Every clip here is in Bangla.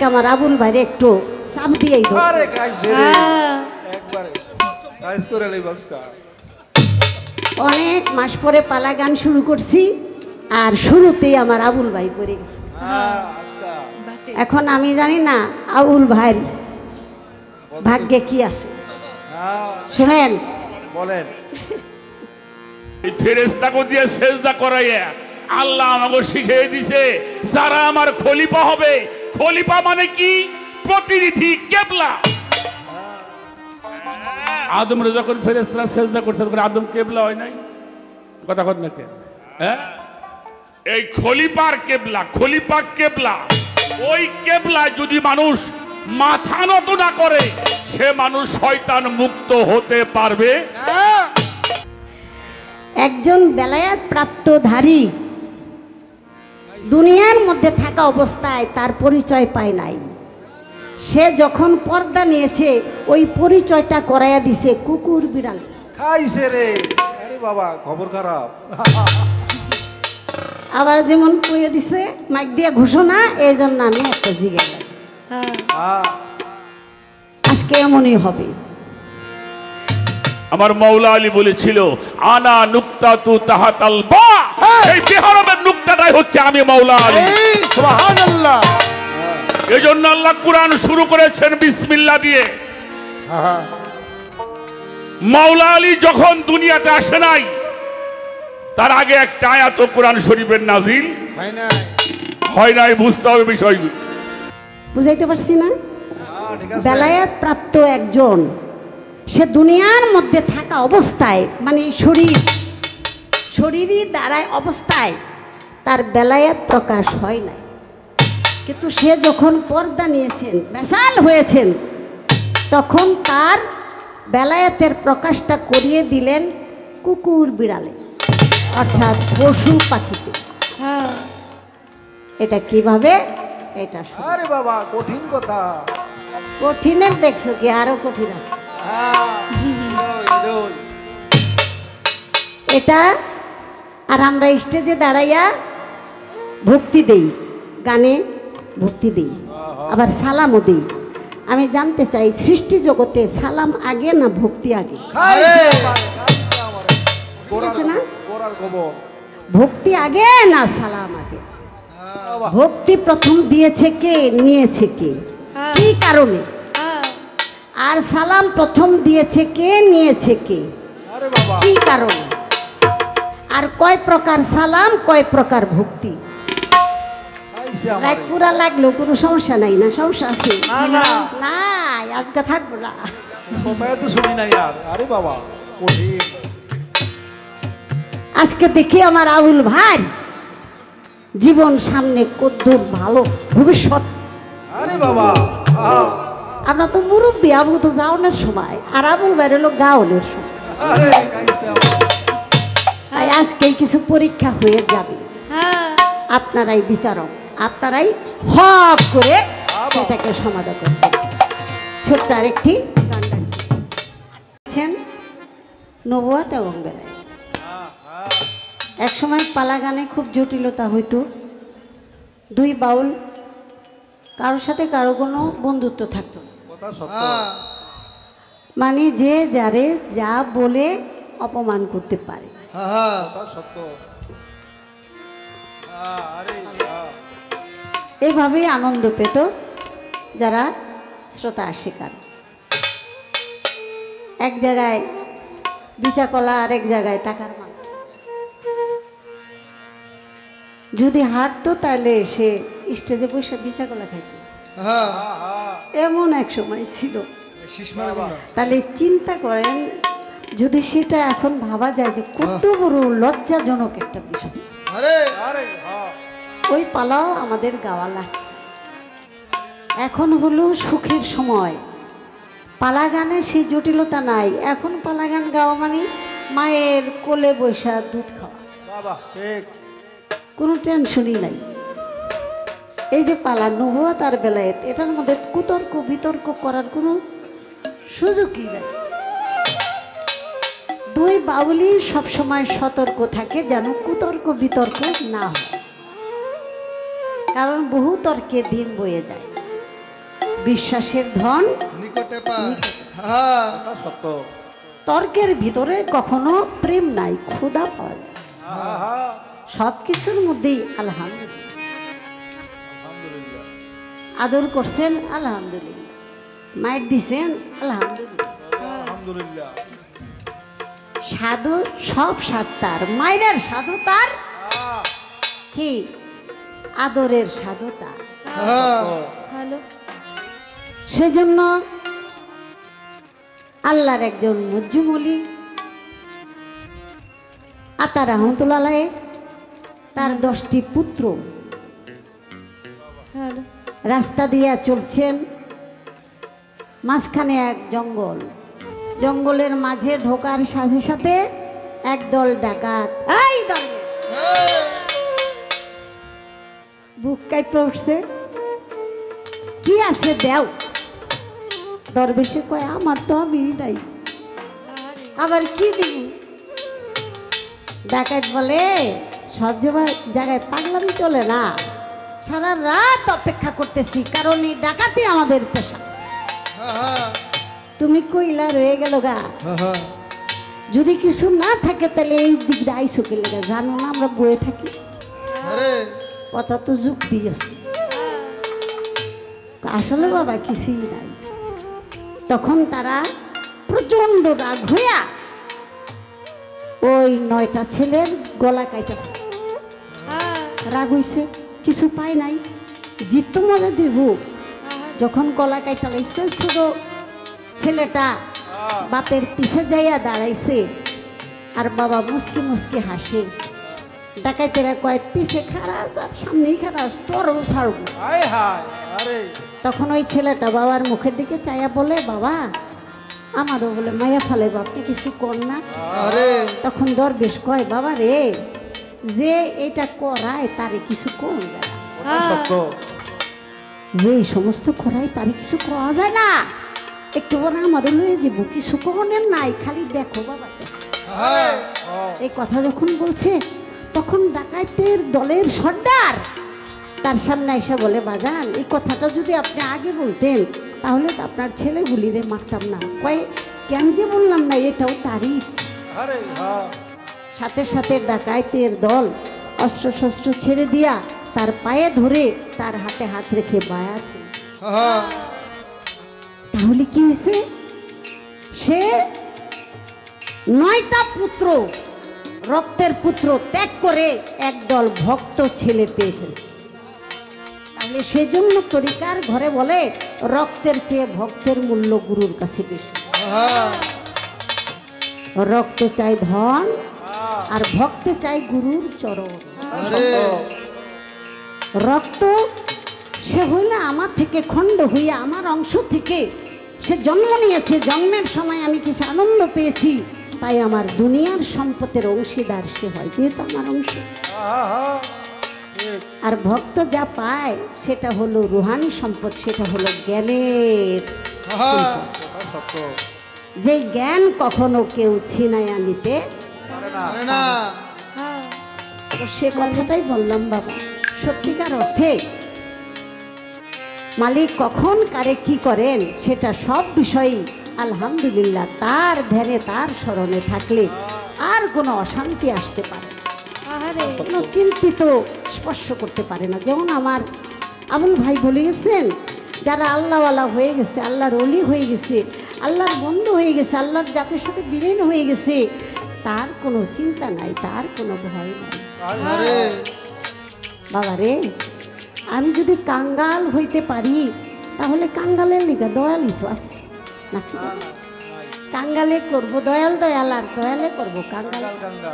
আজকে আমার আবুল ভাইরে একটু চাপ দিয়েই অনেক মাস পরে পালা গান শুরু করছি আর শুরুতেই আমার আবুল ভাই পড়ে গেছে। এখন আমি জানি না আবুল ভাইয়ের ভাগ্যে কি আছে, শুনেন বলেন। এই ফেরেশতাকে দিয়ে সেজদা করাইয়া আল্লাহ আমাকে শিখিয়ে দিছে যারা আমার খলিফা হবে। খলিফা মানে কি? প্রতিনিধি, কেবলা। আদমরে যখন ফেরেশতারা সেজদা করছে তখন আদম কেবলা হয় নাই? কথা কর না কেন? হ্যাঁ, এই খলিফার কেবলা, খলিফা কেবলা। ওই কেবলা যদি মানুষ মাথা নত না করে সে মানুষ শয়তান মুক্ত হতে পারবে। একজন বেলায়াত প্রাপ্তধারী দুনিয়ার মধ্যে থাকা অবস্থায় তার পরিচয় পায় নাই। সে যখন পর্দা নিয়েছে ওই পরিচয়টা করাইয়া দিছে কুকুর বিড়াল। খাইছে রে, আরে বাবা খবর খারাপ। আবার যেমন কইয়ে দিছে মাইক দিয়ে ঘোষণা, এই জন্য আমি একটা জিজ্ঞেস আজকে এমনই হবে। আমার মাওলা আলী বলেছিল আনা নুক্তাতু তাহাতাল বা। এই বেহরমের নুক্তাটাই হচ্ছে আমি মাওলা আলী। সুবহানাল্লাহ। এজন্য আল্লাহ কুরআন শুরু করেছেন বিসমিল্লাহ দিয়ে। মাওলা আলী যখন দুনিয়াতে আসে নাই তার আগে একটা আয়াত কুরআন শরীফের নাজিল হয় নাই। বুঝতে হবে বিষয়গুলো। বুঝাইতে পারছি না? বেলায়াত প্রাপ্ত একজন সে দুনিয়ার মধ্যে থাকা অবস্থায় মানে শরীরই দাঁড়ায় অবস্থায় তার বেলায়াত প্রকাশ হয় নাই, কিন্তু সে যখন পর্দা নিয়েছেন, বেসাল হয়েছেন, তখন তার বেলায়াতের প্রকাশটা করিয়ে দিলেন কুকুর বিড়ালে, অর্থাৎ পশু পাখিতে। এটা কিভাবে? এটা আরে বাবা কঠিন কথা। কঠিনের দেখছো কি? আরো কঠিন আছে এটা। আর আমরা স্টেজে দাঁড়াইয়া ভক্তি দেই, গানে ভক্তি দেই, আবার সালামও দেই। আমি জানতে চাই সৃষ্টি জগতে সালাম আগে না ভক্তি আগে? না, ভক্তি আগে না সালাম আগে? ভক্তি প্রথম দিয়েছে কে, নিয়েছে কে, কি কারণে? আর সালাম প্রথম দিয়েছে কে, নিয়েছে কে, কি কারণে? আর কয় প্রকার সালাম, কয় প্রকার ভক্তি? রাত পুরা লাগলো কোনো সমস্যা নাই না? সমস্যা আছে না? আজকে থাকবো না। আজকে দেখি আমার আবুল ভাই জীবন সামনে কদ্দুর ভালো ভবিষ্যৎ। আরে বাবা আমরা তো মুরব্বী, আবু তো যাওয়ানোর সময়, আর আবুল ভাইয়ের হলো গাওনের সময়। আজকেই কিছু পরীক্ষা হয়ে যাবে, আপনারাই বিচারক, আপনারাই হক করে সেটাকে সমাধান করবেন। ছোট্ট আরেকটি গান গাইছেন নবুয়াত এবং বেলায়েত। এক সময় পালা গানে খুব জটিলতা হইতো। দুই বাউল কারোর সাথে কারো কোনো বন্ধুত্ব থাকতো না, মানে যে যারে যা বলে অপমান করতে পারে। এইভাবেই আনন্দ পেত যারা শ্রোতা শিকার। এক জায়গায় বিচা কলা, আর এক জায়গায় টাকার মাল। যদি হাঁটতো তাহলে সে স্টেজে বসে বিচা কলা খাইত। এমন এক সময় ছিল। তাহলে চিন্তা করেন যদি সেটা এখন ভাবা যায় যে কত বড় লজ্জাজনক একটা বিষয়। ওই পালাও আমাদের গাওয়া লাগছে। এখন হলো সুখের সময়, পালা গানের সেই জটিলতা নাই। এখন পালা গান গাওয়া মানে মায়ের কোলে বৈশা দুধ খাওয়া, কোনো টেনশনই নাই। এই যে পালা নবুয়াত আর বেলায়েত, এটার মধ্যে কুতর্ক বিতর্ক করার কোনো সুযোগই নাই। দুই বাউলি সবসময় সতর্ক থাকে যেন কুতর্ক বিতর্ক না হয়, কারণ বহু তর্কে দিন বয়ে যায়। বিশ্বাসের ধন নিকটে পায়। হ্যাঁ কথা সত্য। তর্কের ভিতরে কখনো প্রেম নাই, ক্ষুধা পাওয়া যায়। আহা, সব কিছুর মধ্যেই আলহামদুলিল্লাহ। আলহামদুলিল্লাহ। আদর করছেন আলহামদুলিল্লাহ, মায়ের দিছেন আলহামদুলিল্লাহ। আলহামদুলিল্লাহ। সাধু সব স্বাদ তার, মায়ের সাধু তার, আহ, কি আদরের সাধু তার। হ্যাঁ হ্যালো সেজন্য আল্লাহর একজন মজ্জুমলি আতা রহমতুল্লাহ তার 10টি পুত্র হ্যালো রাস্তা দিয়ে চলছেন, মাঝখানে এক জঙ্গল, জঙ্গলের মাঝে ঢোকার সাথে সাথে একদল ডাকাত এই দল বুক কাঁপে উঠছে, কি আছে দেও। দরবেশে কয় আমার তো আমি নাই, আবার কি দিব। ডাকাত বলে সব জায়গায় পাগলামি চলে না, সারা রাত অপেক্ষা করতেছি, কারণ এই ডাকাতি আমাদের পেশা। হ্যাঁ তুমি কইলা রয়ে গেল গা, হ্যাঁ যদি কিছু না থাকে তাহলে এই দিক দিয়ে আইসো কে লেগে, জানো না আমরা বয়ে থাকি। আরে কথা তো যুক্তি আছে, আসলে বাবা কিছুই নাই। তখন তারা প্রচন্ড রাগ হইয়া ওই 9টা ছেলের গলা কাইটা ফেলে। রাগ হইছে, কিছু পায় নাই, জিত মজা দিব। যখন গলা কাইটা লাইছে, ছোট ছেলেটা বাপের পিছে যাইয়া দাঁড়াইছে, আর বাবা মুসকি মুসকি হাসে। ডাকাইতেরা কয় পিছে খারাস আর সামনেই খারাস, তোরও ছাড়বো। হায় হায়, আরে তখন ওই ছেলেটা বাবার মুখের দিকে চাইয়া বলে, বাবা আমারও বলে মায়া ফেলে, আপনি কিছু কর না। আরে তখন দরবেশ কয়, বাবা রে, যে এটা করায় তারে কিছু কোন যায় না, কথা সত্য। যে সমস্ত করায় তারে কিছু করা যায় না, একটু বলে আমারও লয়ে যাব, কিছু কনের নাই, খালি দেখো বাবা দেখো। হ্যাঁ এই কথা যখন বলছে, তখন ডাকাইতের দলের সর্দার তার সামনে এসে বলে, বাজান এই কথাটা যদি আপনি আগে বলতেন তাহলে তো আপনার ছেলেগুলিরে মারতাম না। কয় কেন যে বললাম না, এটাও তারই ইচ্ছে। আরে হ্যাঁ, সাথে সাথে ডাকাইতের দল অস্ত্র শস্ত্র ছেড়ে দিয়া তার পায়ে ধরে তার হাতে হাত রেখে বায়াত হলো। হ্যাঁ তাহলে কি হয়েছে, সে 9টা পুত্র, রক্তের পুত্র ত্যাগ করে একদল ভক্ত ছেলে পেয়ে ফেলছে। তাহলে সেজন্য তরিকার ঘরে বলে, রক্তের চেয়ে ভক্তের মূল্য গুরুর কাছে বেশি। হ্যাঁ রক্ত চাই ধন, আর ভক্তে চাই গুরুর চরণ। আরে রক্ত সে হইলে আমার থেকে খণ্ড হইয়া আমার অংশ থেকে সে জন্ম নিয়েছে, জন্মের সময় আমি কিছু আনন্দ পেয়েছি, তাই আমার দুনিয়ার সম্পদের অংশীদার সে হয়, যেহেতু আমার অংশ। আহা, ঠিক। আর ভক্ত যা পায় সেটা হলো রুহানি সম্পদ, সেটা হলো জ্ঞানের হ্যাঁ সম্পদ। কথা সত্য। যে জ্ঞান কখনো কেউ ছিনাইয়া নিতে, পারে না। আরে না তো সে কথাটাই বললাম বাবা। সত্যিকার অর্থে মালিক কখন কারে কি করেন সেটা সব বিষয়ই আলহামদুলিল্লাহ তার ধ্যানে তার স্মরণে থাকলে আর কোনো অশান্তি আসতে পারে না, কোনো চিন্তিত স্পর্শ করতে পারে না। যেমন আমার আবুল ভাই বলে গেছেন, যারা আল্লাহওয়ালা হয়ে গেছে, আল্লাহর অলি হয়ে গেছে, আল্লাহর বন্ধু হয়ে গেছে, আল্লাহর জাতের সাথে বিলীন হয়ে গেছে, তার কোনো চিন্তা নাই, তার কোনো ভয় নাই। আরে বাবা রে, আমি যদি কাঙ্গাল হইতে পারি তাহলে কাঙ্গালের লিগা দয়ালই তো আছে নাকি? কাঙ্গালে করবো দয়াল, দয়াল আর দয়ালে করবো কাঙ্গাল। গঙ্গা।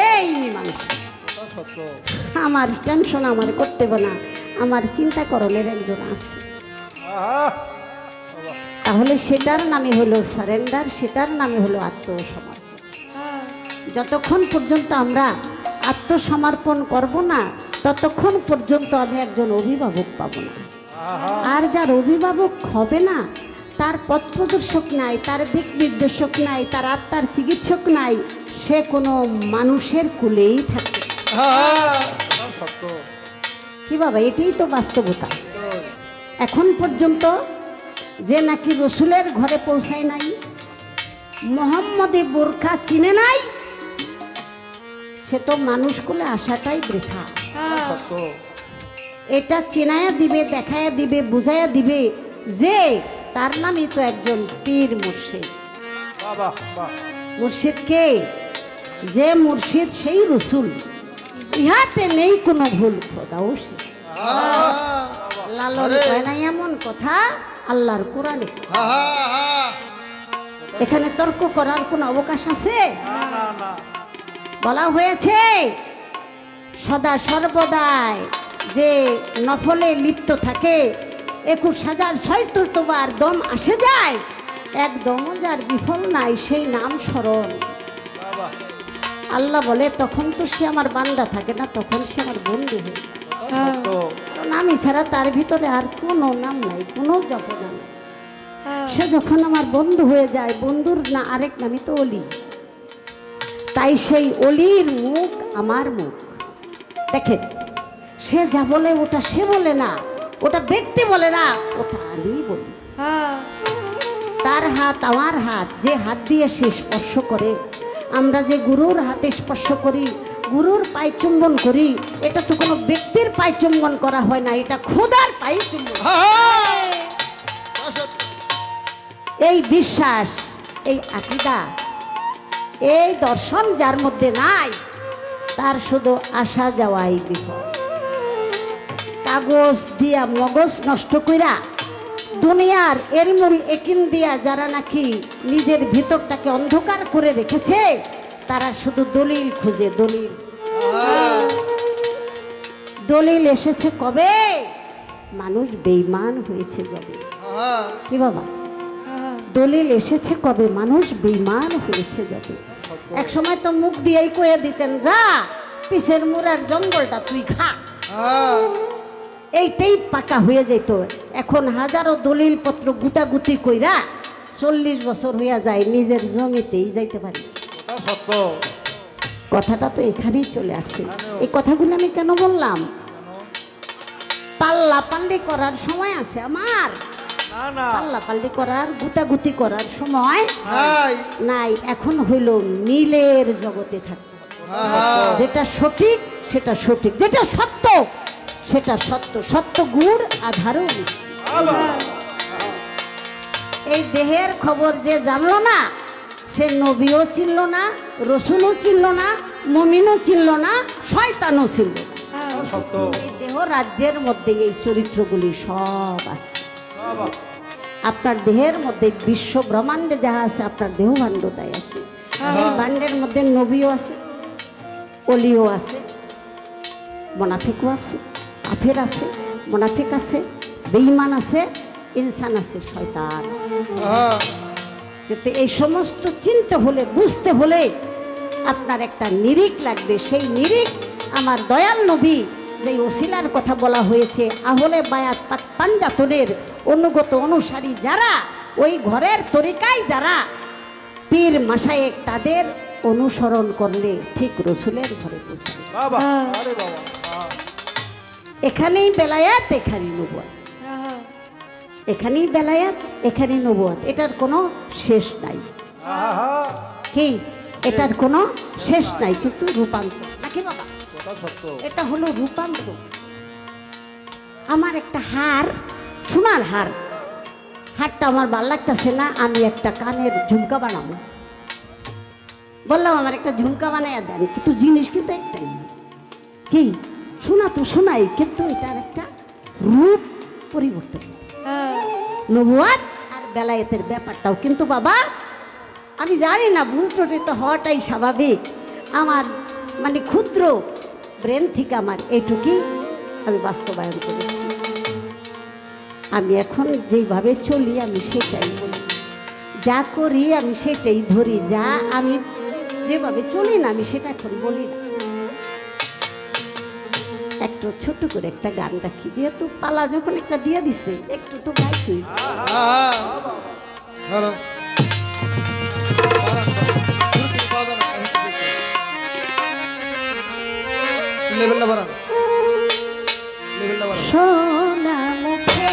এই মীমাংসা, কথা সত্য। আমার টেনশন আমার করতে হবে না, আমার চিন্তা করণের একজন আছে। আহা, বাবা, তাহলে সেটার নামে হলো সারেন্ডার, সেটার নামে হলো আত্মসমর্পণ। যতক্ষণ পর্যন্ত আমরা আত্মসমর্পণ করব না, ততক্ষণ পর্যন্ত আমি একজন অভিভাবক পাবো না। আহা, আর যার অভিভাবক হবে না, তার পথ প্রদর্শক নাই, তার দিক নির্দেশক নাই, তার আত্মার চিকিৎসক নাই, সে কোনো মানুষের কুলেই থাকে। হ্যাঁ কথা সত্য। কি বাবা, এটাই তো বাস্তবতা। এখন পর্যন্ত যে নাকি রসুলের ঘরে পৌঁছায় নাই, মোহাম্মদে বোরখা চিনে নাই, সে তো মানুষ কোলে আসাটাই বৃথা। সত্য। এটা চিনায়া দিবে, দেখায়া দিবে, বুঝাইয়া দিবে যে তার নামই তো একজন পীর মুর্শিদ। বাবা বাহ। মুর্শিদ কে? যে মুর্শিদ সেই রসুল, ইহাতে নেই কোনো ভুল। খোদাও সে লালন কয় নাই এমন কথা আল্লাহর কোরআনে। এখানে তর্ক করার কোনো অবকাশ আছে? না না না। বলা হয়েছে সদা সর্বদাই যে নফলে লিপ্ত থাকে 21,076 বার দম আসে যায়, একদমও যার বিফল নাই সেই নাম স্মরণ। বাবা আল্লাহ বলে তখন তো সে আমার বান্দা থাকে না, তখন সে আমার বন্ধু হয়ে যায়। সত্য। কারণ আমি ছাড়া তার ভিতরে আর কোনো নাম নাই, কোনো জপনা নাই। সে যখন আমার বন্ধু হয়ে যায়, বন্ধুর না আরেক নামই তো অলি। তাই সেই অলির মুখ আমার মুখ। দেখেন সে যা বলে ওটা সে বলে না, ওটা ব্যক্তি বলে না, ওটা আমি বলি। তার হাত আমার হাত, যে হাত দিয়ে সে স্পর্শ করে। আমরা যে গুরুর হাতে স্পর্শ করি, গুরুর পায়ে চুম্বন করি, এটা তো কোনো ব্যক্তির পায়ে চুম্বন করা হয় না, এটা খোদার পায়ে চুম্বন। এই বিশ্বাস, এই আকীদা, এই দর্শন যার মধ্যে নাই, তার শুধু আসা যাওয়াই বিপদ। কাগজ দিয়া মগজ নষ্ট কইরা দুনিয়ার এলমুল একিন দিয়া যারা নাকি নিজের ভিতরটাকে অন্ধকার করে রেখেছে, তারা শুধু দলিল খুঁজে। দলিল দলিল এসেছে কবে? মানুষ বেঈমান হয়েছে যবে। কি বাবা? দলিল এসেছে কবে? মানুষ বেঈমান হয়েছে যবে। এক সময় তো মুখ দিয়েই কয়ে দিতেন, যা পিছের মুরার জঙ্গলটা তুই খা, এইটাই পাকা হয়ে যেত। এখন হাজারো দলিল পত্র গুটাগুটি কইরা 40 বছর হইয়া যায়, নিজের জমিতেই যাইতে পারি। সত্য। কথাটা তো এখানেই চলে আসছে। এই কথাগুলো আমি কেন বললাম? পাল্লা পাল্লি করার সময় আছে আমার? না না। পাল্লা পাল্লি করার, গুতাগুতি করার সময় নাই। নাই। এখন হইল মিলের জগতে থাকতে। যেটা সঠিক সেটা সঠিক, যেটা সত্য সেটা সত্য। সত্য গুড় আধারও নেই। এই দেহের খবর যে জানলো না, সে নবীও চিনল না, রসুলও চিনল না, মুমিনও চিনল না, শয়তানও চিনল না। সত্য। এই দেহ রাজ্যের মধ্যে এই চরিত্রগুলি সব আছে। বাবা আপনার দেহের মধ্যে বিশ্ব ব্রহ্মাণ্ডে যাহা আছে আপনার দেহ ভাণ্ড তাই আছে। এই ভাণ্ডের মধ্যে নবীও আছে, অলিও আছে, মোনাফিকও আছে, কাফের আছে, মোনাফিক আছে, বেঈমান আছে, ইনসান আছে, শয়তান আছে। কিন্তু এই সমস্ত চিনতে হলে, বুঝতে হলে আপনার একটা নিরিখ লাগবে। সেই নিরিখ আমার দয়াল নবী যেই ওসিলার কথা বলা হয়েছে, আহলে বায়াত পাক পাঞ্জাতনের অনুগত অনুসারী যারা, ওই ঘরের তরিকায় যারা পীর মাশায়েখ, তাদের অনুসরণ করলে ঠিক রসুলের ঘরে পৌঁছাবে। বাবা আরে বাবা। এখানেই বেলায়াত, এখানেই নবুয়াত। এখানেই বেলায়াত, এখানেই নবুয়াত। এটার কোনো শেষ নাই। আহা কি? এটার কোনো শেষ নাই, কিন্তু রূপান্তর নাকি বাবা? কথা সত্য। এটা হলো রূপান্তর। আমার একটা হার, সোনার হার, হারটা আমার ভালো লাগতেছে না, আমি একটা কানের ঝুমকা বানাবো। বললাম আমার একটা ঝুমকা বানাইয়া দেন, কিন্তু জিনিস কিন্তু একটাই। কি? শোনা তো শোনাই, কিন্তু এটার একটা রূপ পরিবর্তন। নবুয়াত আর বেলায়েতের ব্যাপারটাও কিন্তু বাবা আমি জানি না, ভুল ত্রুটি তো হওয়াটাই স্বাভাবিক। আমার মানে ক্ষুদ্র ব্রেন থেকে আমার এইটুকুই আমি বাস্তবায়ন করেছি। আমি এখন যেইভাবে চলি আমি সেটাই বলি, যা করি আমি সেটাই ধরি, যা আমি যেভাবে চলি না আমি সেটা এখন বলি না। একটু ছোট করে একটা গান রাখি, যেহেতু পালা যখন একটা দিয়ে দিছে একটু তো গাই তুই। হ্যালো লেভেলটা বাড়ান, লেভেলটা বাড়ান। সোনা মুখে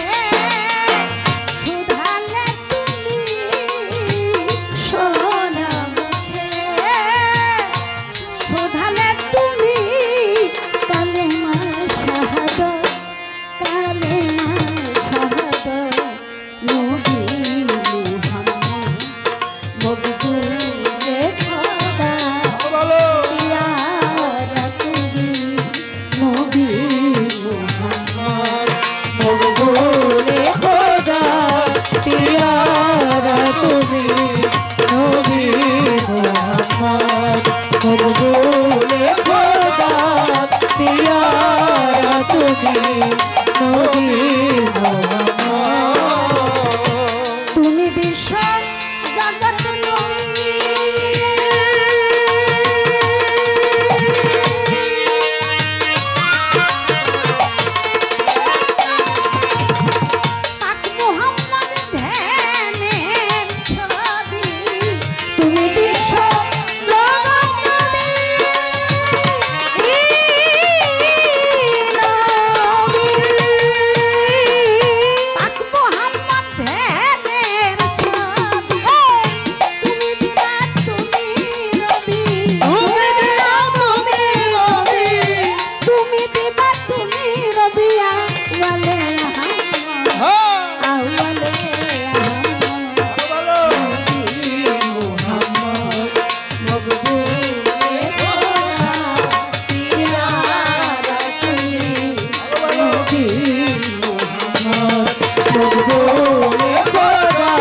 মকবুল খোদা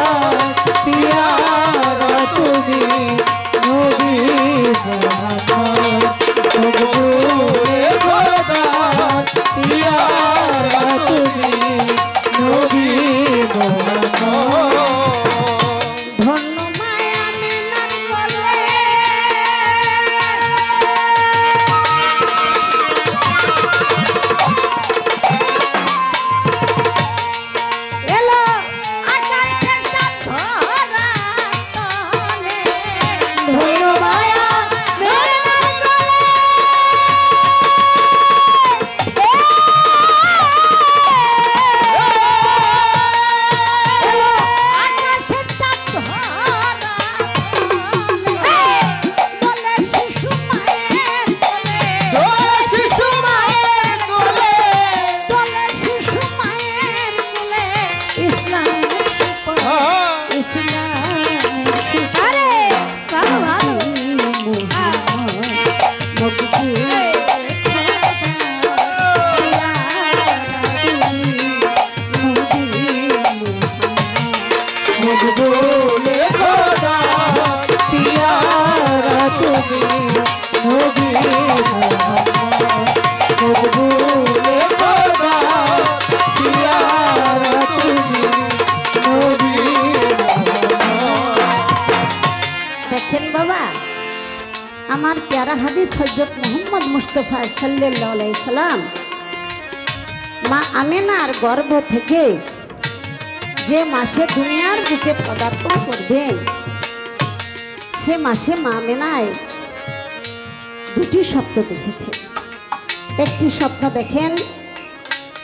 পিয়ারা তুমি নবী মোহাম্মদ মকবুল খোদা পিয়ারা তুমি নবী মোহাম্মদ ধন্য মায়া মিনার বলে এলো আকাশের চাঁদ ধরা তলে। ধন্য মায়া মিনার এলো আকাশের চাঁদ ধরা তলে। বলে শিশু মায়ের কোলে। শিশু মায়ের কোলে বলে শিশু মায়ের কোলে। ইসলামের সুপথ, ইসলামের সুপথ। মকবুল খোদা পিয়ারা তুমি নবী মোহাম্মদ মকবুল খোদা পিয়ারা তুমি নবী মোহাম্মদ দেখেন বাবা, আমার প্যারা হাবিব হযরত মুহাম্মদ মুস্তাফা সাল্লাল্লাহু আলাইহি সাল্লাম মা আমেনার গর্ভ থেকে যে মাসে দুনিয়ার বুকে পদার্পণ করবেন, সে মাসে মা আমেনায় দুটি স্বপ্ন দেখেছে। একটি স্বপ্ন দেখেন,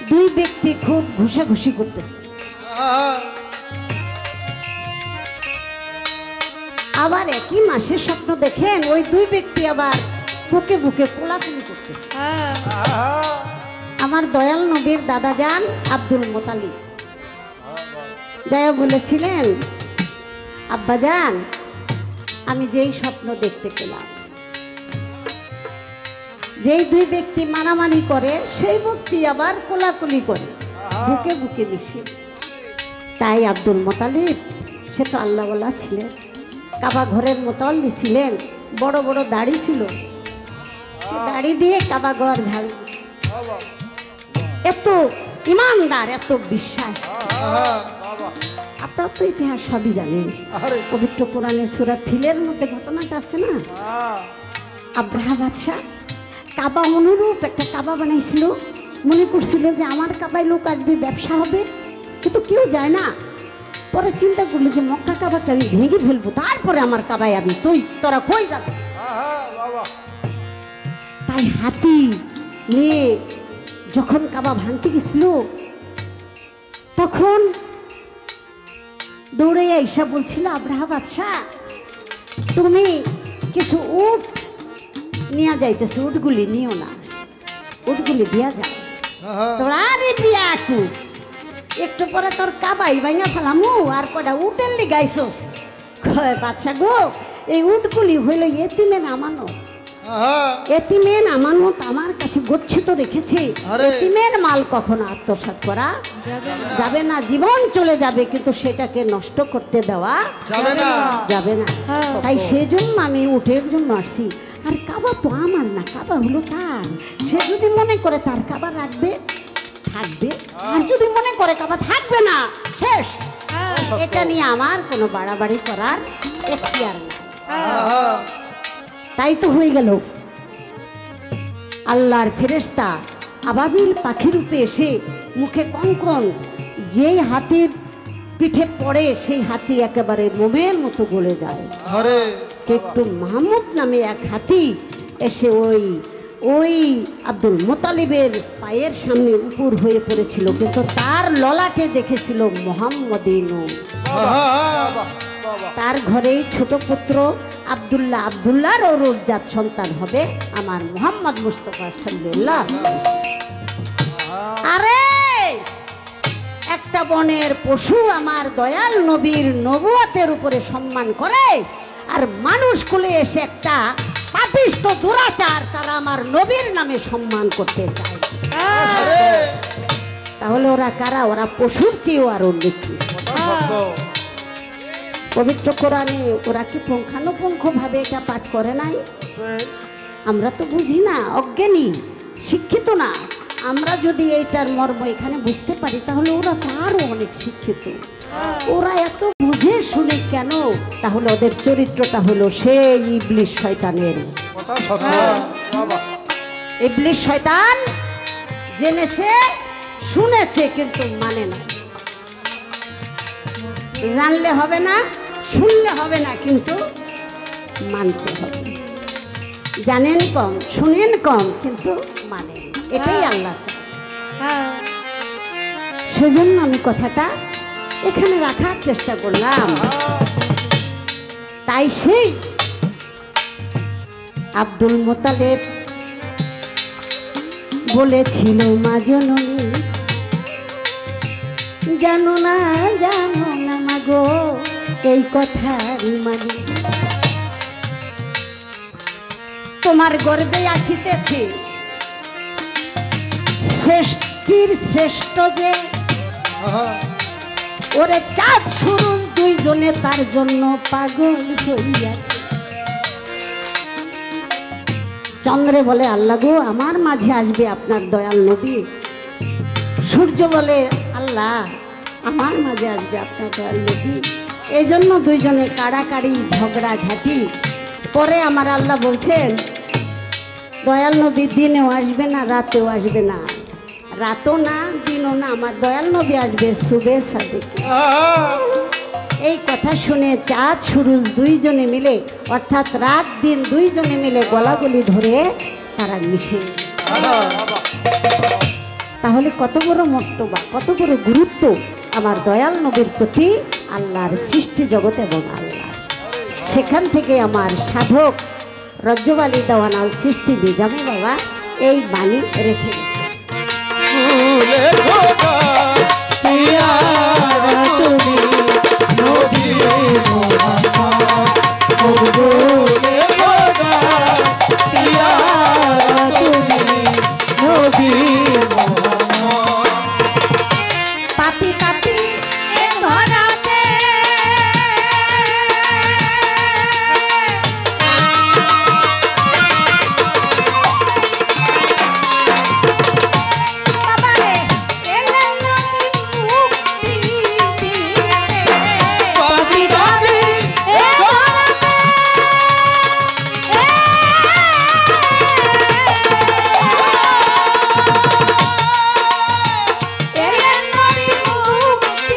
দুই ব্যক্তি খুব ঘুষাঘুষি করতেছে। আবার একই মাসে স্বপ্ন দেখেন, ওই দুই ব্যক্তি আবার বুকে বুকে কোলাকুলি করতেছে। আমার দয়াল নবীর দাদা যান আব্দুল মোতালিব যাই বলেছিলেন, আব্বা যান আমি যেই স্বপ্ন দেখতে পেলাম, যেই দুই ব্যক্তি মারামারি করে সেই ব্যক্তি আবার কোলাকুলি করে বুকে বুকে মিশে। তাই আব্দুল মোতালিব সে তো আল্লাহওয়ালা ছিলেন, কাবা ঘরের মোতাল্লি ছিলেন, বড় বড় দাড়ি ছিল, সে দাড়ি দিয়ে কাবা ঘর ঝাড়ু। এত ইমানদার, এত বিশ্বাস। আপনারা তো ইতিহাস সবই জানেন, পবিত্র কোরআনের সূরা ফিলের মধ্যে ঘটনাটা আছে না, আব্রাহা বাদশা কাবা অনুরূপ একটা কাবা বানাইছিল, মনে করছিল যে আমার কাবায় লোক আসবে, ব্যবসা হবে, কিন্তু কেউ যায় না। পরে চিন্তা করলো যে মক্কা কাবাকে আমি ভেঙে ফেলবো, তারপরে আমার কাবায় আমি, তোরা কই যাবে। তাই হাতি নিয়ে যখন কাবা ভাঙতে গেছিল, তখন দৌড়ে আইসা বলছিল, আব্রাহা বাদশা তুমি কিছু উট নিয়ে যাইতেছো, উটগুলি নিও না, উটগুলি দিয়া যাও। তোরা আরে বিয়াকু একটু পরে তোর কাবাই ভাঙা ফেলামু, আর কয়টা উটের লিগাইছস। বাচ্চা গো, এই উটগুলি হইল এতিমের আমানত, এতিমের আমানত আমার কাছে গচ্ছিত রেখেছে। এতিমের মাল কখনো আত্মসাৎ করা যাবে না, জীবন চলে যাবে কিন্তু সেটাকে নষ্ট করতে দেওয়া যাবে না। তাই সেজন্য আমি উটের জন্য আসছি। আর কাবা তো আমার না, কাবা হলো তার। সে যদি মনে করে তার কাবা রাখবে, থাকবে, আর যদি মনে করে কাবা থাকবে না, শেষ। এটা নিয়ে আমার কোনো বাড়াবাড়ি করার এখতিয়ার না। তাই তো হয়ে গেল, আল্লাহর ফেরেশতা আবাবিল পাখি রূপে এসে মুখে কনকন, যেই হাতির পিঠে পড়ে সেই হাতি একেবারে মোমের মতো গলে যায়। একটু মাহমুদ নামে এক হাতি এসে ওই আব্দুল মোতালিবের পায়ের সামনে উপর হয়ে পড়েছিল, কিন্তু তার ললাটে দেখেছিল মোহাম্মদী নূর। তার ঘরেই ছোট পুত্র আব্দুল্লাহ, আব্দুল্লাহর রোজাত সন্তান হবে আমার মুহাম্মদ মুস্তাফা সাল্লাল্লাহু আলাইহি ওয়াসাল্লাম। আরে একটা বনের পশু আমার দয়াল নবীর নবুয়তের উপরে সম্মান করে, আর মানুষ কুলে এসে একটা পাপিষ্ট দুরাচার তারা আমার নবীর নামে সম্মান করতে চায়। তাহলে ওরা কারা? ওরা পশুর চেয়েও আরো নিকৃষ্ট। কথা সত্য। পবিত্র কোরআনে ওরা কি পুঙ্খানুপুঙ্খভাবে এটা পাঠ করে নাই? আমরা তো বুঝি না, অজ্ঞানী, শিক্ষিত না। আমরা যদি এইটার মর্ম এখানে বুঝতে পারি তাহলে ওরা তো আরো অনেক শিক্ষিত। ওরা এত বুঝে শুনে কেন? তাহলে ওদের চরিত্রটা হলো সেই ইবলিশ শয়তানের। কথা সত্য। বাবা ইবলিশ শয়তান জেনেছে শুনেছে কিন্তু মানে না। জানলে হবে না, শুনলে হবে না, কিন্তু মানতে হবে। জানেন কম, শুনেন কম, কিন্তু মানেন, এটাই আল্লাহ চায়। সেজন্য আমি কথাটা এখানে রাখার চেষ্টা করলাম। তাই সেই আব্দুল মোতালেব বলেছিল, মা জননী জানো না মাগো এই কথার মানে, তোমার গর্বে আসিতেছে শ্রেষ্ঠীর শ্রেষ্ঠ যে, ওরে চাঁদ সুরুজ দুইজনে তার জন্য পাগল হইয়াছে। চন্দ্রে বলে, আল্লাহ গো আমার মাঝে আসবে আপনার দয়াল নবী। সূর্য বলে, আল্লাহ আমার মাঝে আসবে আপনার দয়াল নবী। এই জন্য দুইজনে কাড়াকাড়ি ঝগড়া ঝাঁটি। পরে আমার আল্লাহ বলছেন, দয়াল নবী দিনেও আসবে না, রাতেও আসবে না, রাতও না দিনও না, আমার দয়াল নবী আসবে সুবে সাদিক। এই কথা শুনে চাঁদ সুরুজ দুইজনে মিলে, অর্থাৎ রাত দিন দুইজনে মিলে গলাগলি ধরে তারা মিশে। তাহলে কত বড় মর্তবা, কত বড় গুরুত্ব আমার দয়াল নবীর প্রতি আল্লাহর সৃষ্টি জগৎ এবং আল্লাহ। সেখান থেকে আমার সাধক রজ্জব আলী দেওয়ান আল চিশতি নিজামী বাবা এই বাণী রেখে গেছে। পাপি পাপি এ ধরাতে বাবারে এলেন নবী মুক্তি দিতে। পাপি পাপি এ ধরাতে এলেন নবী মুক্তি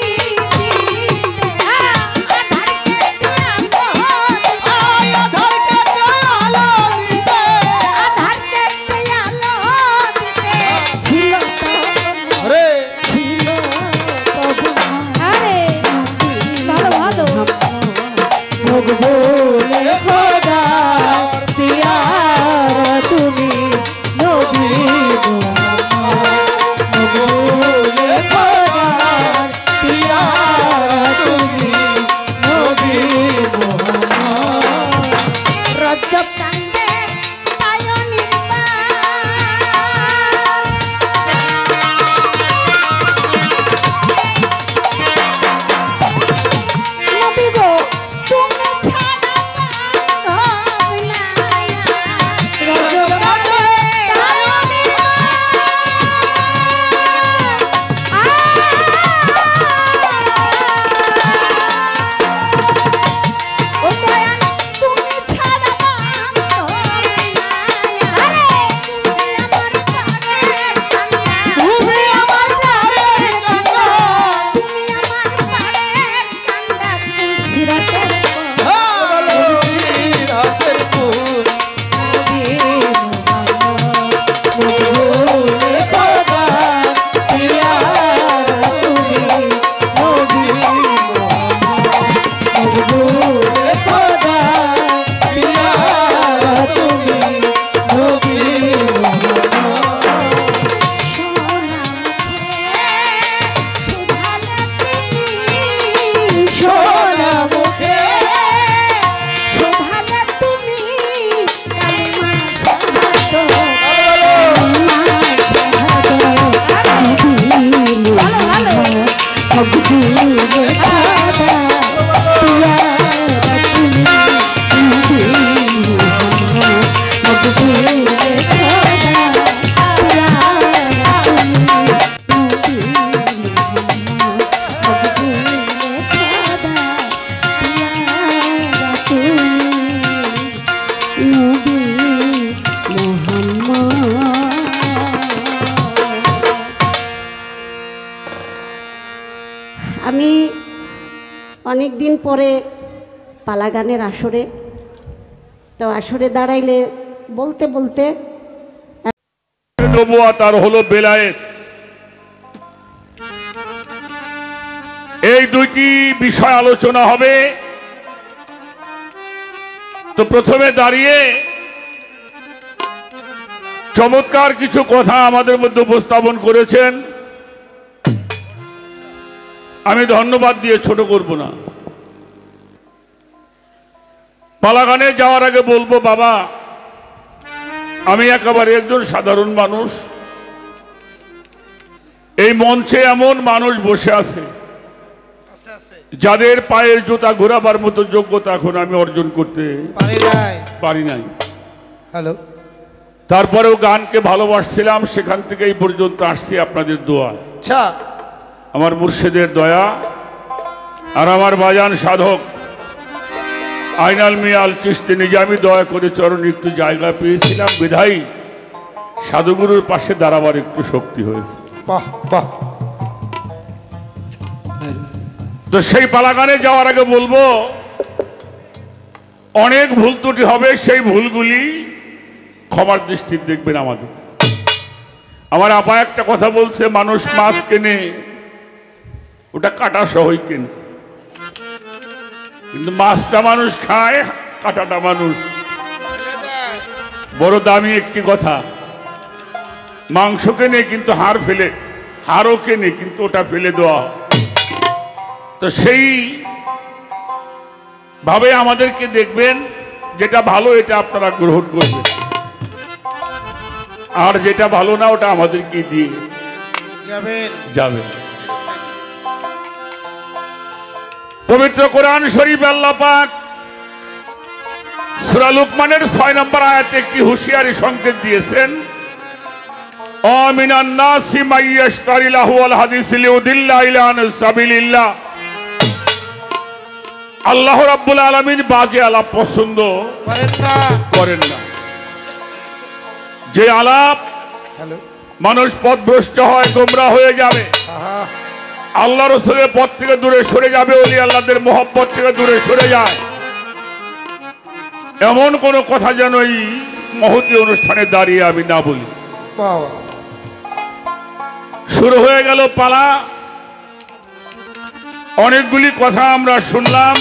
আমি অনেক দিন পরে পালা গানের আসরে, তো আসরে দাঁড়াইলে বলতে বলতে নবুয়ত আর হলো বেলায়েত, এই দুইটি বিষয় আলোচনা হবে। তো প্রথমে দাঁড়িয়ে চমৎকার কিছু কথা আমাদের মধ্যে উপস্থাপন করেছেন, আমি ধন্যবাদ দিয়ে ছোট করব না। পালাগানে যাওয়ার আগে বলবো, বাবা আমি একেবারে একজন সাধারণ মানুষ, এই মঞ্চে এমন মানুষ বসে আছে যাদের পায়ের জুতা ঘোরাবার মতো যোগ্যতা এখন আমি অর্জন করতে পারি নাই। হ্যালো, তারপরেও গানকে ভালোবাসছিলাম, সেখান থেকে এই পর্যন্ত আসছি আপনাদের দোয়া, আচ্ছা আমার মুর্শিদের দয়া। আর আমার বাজান সাধক আইনাল মিয়া আল চিশতি নিজামী দয়া করে চরণে একটু জায়গা পেয়েছিলাম, বিধায়ী সাধুগুরুর পাশে দাঁড়াবার একটু শক্তি হয়েছে। বাহ বাহ। তো সেই পালাগানে যাওয়ার আগে বলবো, অনেক ভুল ত্রুটি হবে, সেই ভুলগুলি ক্ষমার দৃষ্টিতে দেখবেন আমাদের। আমার আপা একটা কথা বলছে, মানুষ মাছ কেনে ওটা কাটা সহই কেনে, কিন্তু মাছটা মানুষ খায়, কাটাটা মানুষ। বড় দামি একটি কথা, মাংস কেনে কিন্তু হাড় ফেলে, হাড়ও কেনে কিন্তু ওটা ফেলে দেওয়া। তো সেই ভাবে আমাদেরকে দেখবেন, যেটা ভালো এটা আপনারা গ্রহণ করবেন, আর যেটা ভালো না ওটা আমাদেরকে দিয়ে যাবে। পবিত্র কোরআন শরীফ আল্লাহ পাক সূরা লুকমানের 6 নম্বর আয়াতে একটি হুঁশিয়ারি সংকেত দিয়েছেন, আমিনান নাসি মাইয়াশতারি লাহুল হাদিস লিউদিল্লা ইলা আন সাবিলিল্লাহ। আল্লাহ রাব্বুল আলামিন বাজে আলাপ পছন্দ করেন না। যে আলাপ মানুষ পথভ্রষ্ট হয়, গোমরাহ হয়ে যাবে, আল্লাহ রাসূলের পথ থেকে দূরে সরে যাবে, ওলি আল্লাহদের মহব্বত থেকে দূরে সরে যায়, এমন কোন কথা যেন এই মহতী অনুষ্ঠানে দাঁড়িয়ে আমি না বলি। শুরু হয়ে গেল পালা, অনেকগুলি কথা আমরা শুনলাম।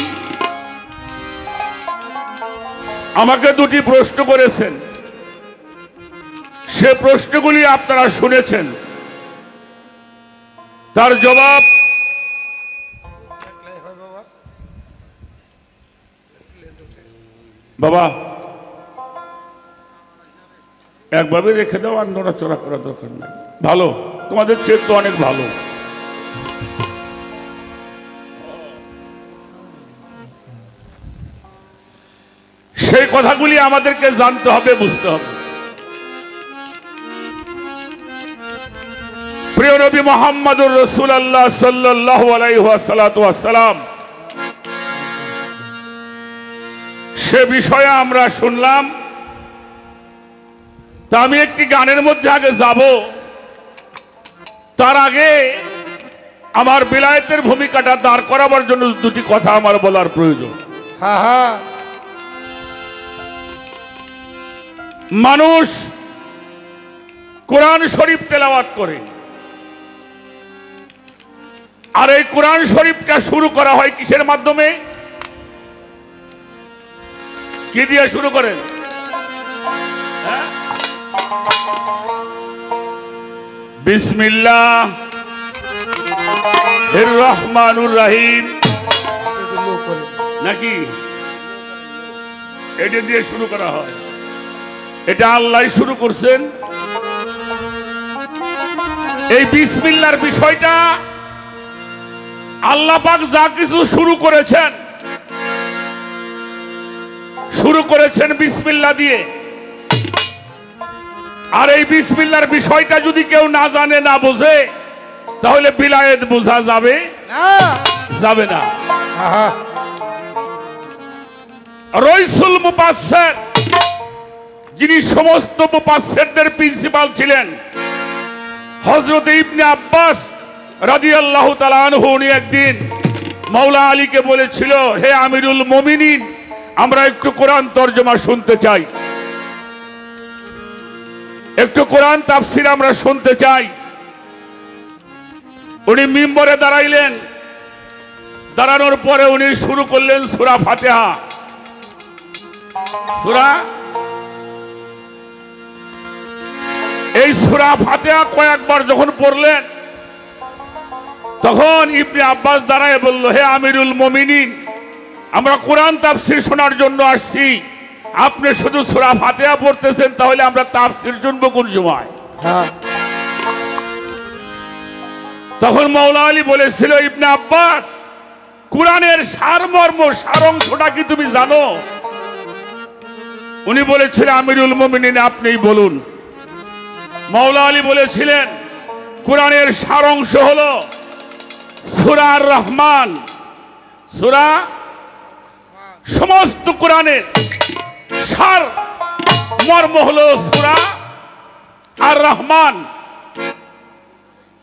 আমাকে দুটি প্রশ্ন করেছেন, সে প্রশ্নগুলি আপনারা শুনেছেন, তার জবাব বাবা একভাবে রেখে দাও, আর নড়াচড়া করা দরকার নেই। ভালো, তোমাদের চেয়ে তো অনেক ভালো। সেই কথাগুলি আমাদেরকে জানতে হবে, বুঝতে হবে। প্রিয় নবী মুহাম্মদুর রাসূলুল্লাহ সাল্লাল্লাহু আলাইহি ওয়াসাল্লাম, সে বিষয়ে আমরা শুনলাম। তা আমি একটি গানের মধ্যে আগে যাব, তার আগে আমার বিলায়েতের ভূমিকাটা দাঁড় করাবার জন্য দুটি কথা আমার বলার প্রয়োজন। মানুষ কোরআন শরীফ তেলাওয়াত করে, আর এই কোরআন শরীফটা শুরু করা হয় কিসের মাধ্যমে? কি দিয়ে শুরু করেন? বিসমিল্লাহির রহমানির রহিম নাকি এটা দিয়ে শুরু করা হয়? এটা আল্লাহ শুরু করছেন। এই বিসমিল্লাহর বিষয়টা আল্লাহ পাক যা কিছু শুরু করেছেন বিসমিল্লাহ দিয়ে। আর এই বিসমিল্লাহর বিষয়টা যদি কেউ না জানে, না বোঝে, তাহলে বিলায়েত বোঝা যাবে না। রইসুল মুফাসসির, যিনি সমস্ত মুফাসসিরদের প্রিন্সিপাল ছিলেন, হযরত ইবনে আব্বাস রাদিয়াল্লাহু তাআলা আনহু, উনি একদিন মাওলা আলীকে বলেছিল, হে আমিরুল মুমিনিন, আমরা একটু কোরআন তরজমা শুনতে চাই, একটু কোরআন তাফসীর আমরা শুনতে চাই। উনি মিম্বরে দাঁড়াইলেন, দাঁড়ানোর পরে উনি শুরু করলেন সূরা ফাতিহা। এই সূরা ফাতিহা কয়েকবার যখন পড়লেন, তখন ইবনে আব্বাস দাঁড়ায় বলল, হে আমিরুল মুমিনিন, আমরা কোরআন তাফসীর শোনার জন্য আসছি, আপনি শুধু সূরা ফাতিহা পড়তেছেন, তাহলে আমরা তাফসীর শুনবো কোন সময়? তখন মাওলা আলী বলেছিল, ইবনে আব্বাস, কোরআনের সারমর্ম, সারাংশটা কি তুমি জানো? উনি বলেছিলেন, আমিরুল মুমিনিন, আপনিই বলুন। মাওলা আলী বলেছিলেন, কোরআনের সারাংশ হলো সূরা আর রহমান। সূরা, সমস্ত কোরআনের সার মর্ম হলো সূরা আর রহমান।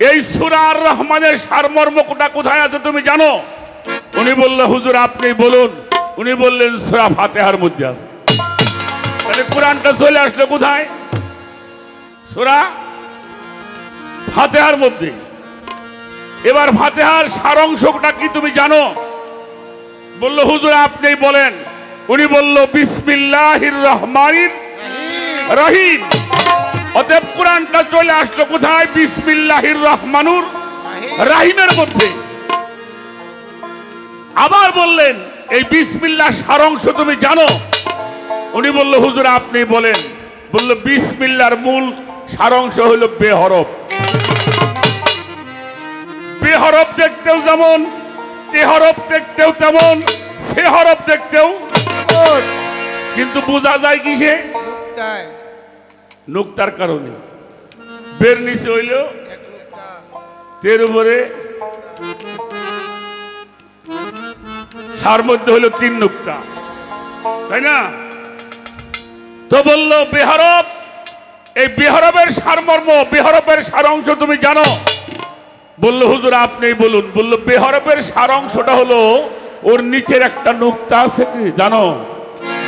এই সূরা আর রহমানের সারমর্ম কোথায় আছে তুমি জানো? উনি বলল, হুজুর আপনি বলুন। উনি বললেন, সূরা ফাতিহার মধ্যে আছে। তাহলে কোরআনটা চলে আসলো কোথায়? সূরা ফাতিহার মধ্যে। এবার ফাতিহার সারাংশটা কি তুমি জানো? বলল, হুজুর আপনিই বলেন। উনি বলল, বিসমিল্লাহির রহমানির রহিম। অতএব কোরআনটা চলে আসলো কোথায়? বিসমিল্লাহির রহমানুর রাহিমের মধ্যে। আবার বললেন, এই বিসমিল্লাহ সারাংশ তুমি জানো? উনি বলল, হুজুর আপনি বলেন। বলল, বিসমিল্লাহর মূল সারাংশ হলো বেহরফ। বেহরফ দেখতেও যেমন, তেহরফ দেখতেও তেমন, সে হরফ দেখতেও, কিন্তু বোঝা যায় কিসে? নুক্তার কারণে। বের নিচে হইল তের উপরে, সার মধ্যে হইল 3 নুক্তা, তাই না? তো বলল বেহরফ, এই বেহরফের সারমর্ম, বেহরফের সারাংশ তুমি জানো? বলল, হুজুর আপনিই বলুন। বলল, বেহরফের সারাংশটা হলো ওর নিচের একটা নুক্তা আছে, কি জানো?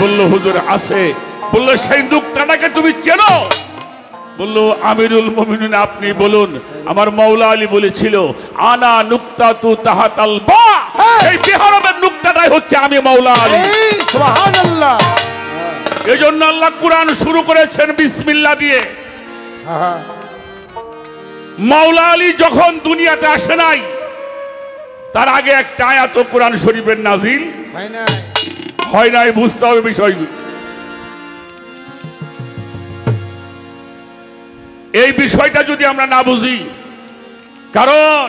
বলল, হুজুর আছে। বলল, সেই নুক্তাটাকে তুমি চেনো? বলল, আমিরুল মুমিনিন আপনি বলুন। আমার মাওলা আলী বলেছিল, আনা নুক্তাতু তাহাতাল বা। এই বেহরফের নুক্তাটাই হচ্ছে আমি মাওলা আলী। সুবহানাল্লাহ। এজন্য আল্লাহ কোরআন শুরু করেছেন বিসমিল্লাহ দিয়ে। মাওলা আলী যখন দুনিয়াতে আসে নাই, তার আগে একটা আয়াত কোরআন শরীফের নাজিল হয় নাই। বুঝতে হবে বিষয়গুলো। এই বিষয়টা যদি আমরা না বুঝি, কারণ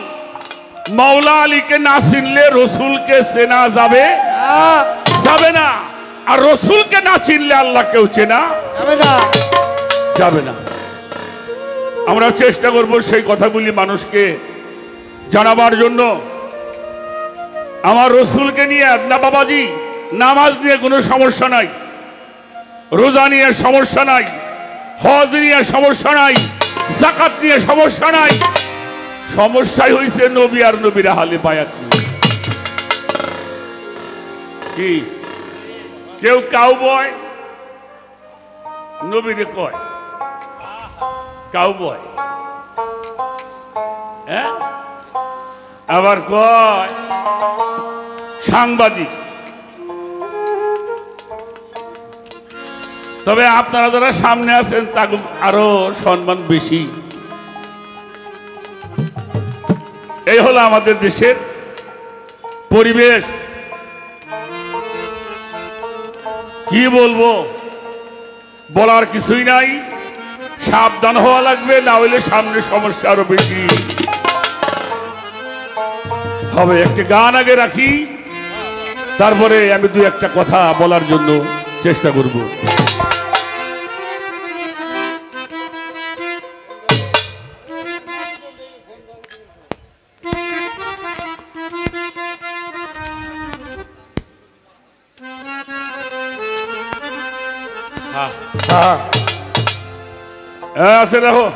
মাওলা আলীকে না চিনলে রসুলকে চেনা যাবে না, আর রসুলকে না চিনলে আল্লাহকেও চেনা যাবে না। আমরা চেষ্টা করব সেই কথাগুলি মানুষকে জানাবার জন্য। আমার রসুলকে নিয়ে, না বাবাজি, নামাজ নিয়ে কোনো সমস্যা নাই, রোজা নিয়ে সমস্যা নাই, হজ নিয়ে সমস্যা নাই, যাকাত নিয়ে সমস্যা নাই। সমস্যাই হয়েছে নবী আর নবীর আহলে বায়াত নিয়ে। কি কেউ কাউবয় নবীরে কয় কাউবয়, হ্যাঁ, আবার কয় সাংবাদিক। তবে আপনারা যারা সামনে আছেন তাকে আরো সম্মান বেশি। এই হলো আমাদের দেশের পরিবেশ। কি বলবো, বলার কিছুই নাই। সাবধান হওয়া লাগবে, না হইলে সামনে সমস্যা আরো বেশি হবে একটি গান আগে রাখি, তারপরে আমি দুই একটা কথা বলার জন্য চেষ্টা করব। আছে দেখো,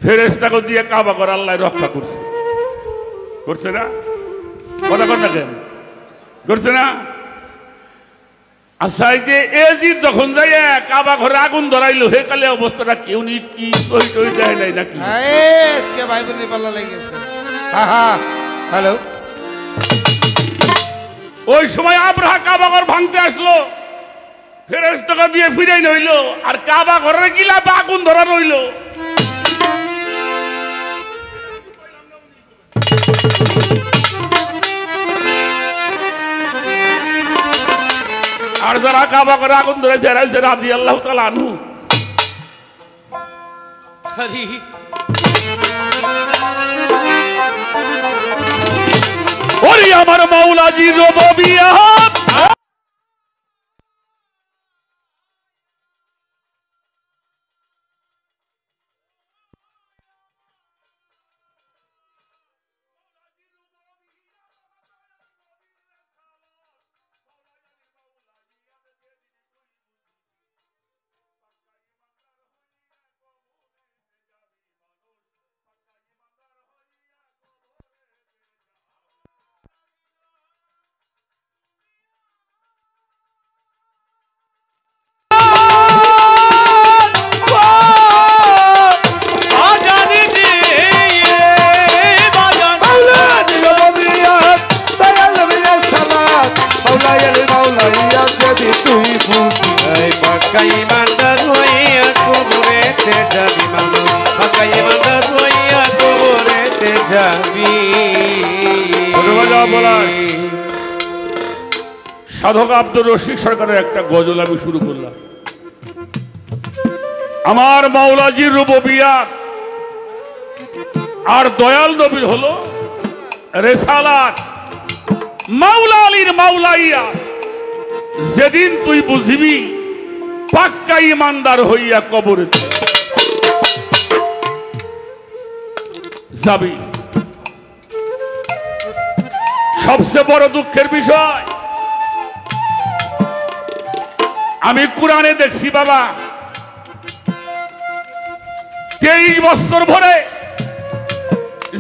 ফেরেশতাকে দিয়ে কাবা ঘর আল্লাহ রক্ষা করছে, করছে না? কথা কর না কেন? করছে না? আচ্ছা, এই যে এজিদ যখন যাই কাবা ঘরে আগুন ধরাইলো, হে কালে অবস্থাটা কেউ নি কি সহি টহি দেয় নাই নাকি? ভাই বোনের পাল্লা লেগেছে। হ্যালো, ওই সময় আব্রাহা কাবা ঘর ভাঙতে আসলো, ফেরেশতাকে দিয়ে ফিরাই নইলো, আর কাবা ঘরের গিলা আগুন ধরা রইলো। আর যারা কাবা করে আগুন ধরেছে এরা হচ্ছে রাদিয়াল্লাহু তাআলা আনহু। ওরে আমার মাওলাজি রুবুবিয়্যাত, সাধক আব্দুর রশিদ সরকারের একটা গজল আমি শুরু করলাম। আমার মাওলাজির রুবুবিয়্যাত আর দয়াল নবীর হলো রেসালাত, মাওলা আলীর মাওলাইয়া। যেদিন তুই বুঝিবি পাক্কা ইমানদার হইয়া কবরে যাবি। সবচেয়ে বড় দুঃখের বিষয়, আমি কোরআনে দেখছি বাবা 23 বছর ধরে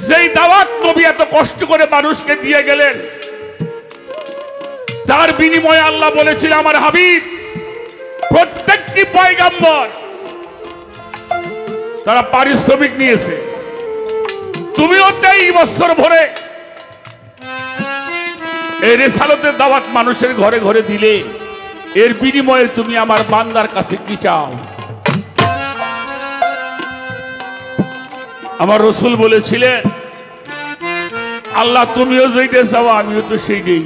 যেই দাওয়াত নবী এত কষ্ট করে মানুষকে দিয়ে গেলেন, তার বিনিময়ে আল্লাহ বলেছিল আমার হাবিব প্রত্যেকটি পয়গম্বর তারা পারিশ্রমিক নিয়েছে। তুমিও 23 বছর ধরে এই রিসালাতের দাওয়াত মানুষের ঘরে ঘরে দিলে, এর বিনিময়ে তুমি আমার বান্দার কাছে কি চাও? আমার রাসূল বলেছিলেন আল্লাহ তুমিও যেইটা চাও আমিও তো সেই নেই।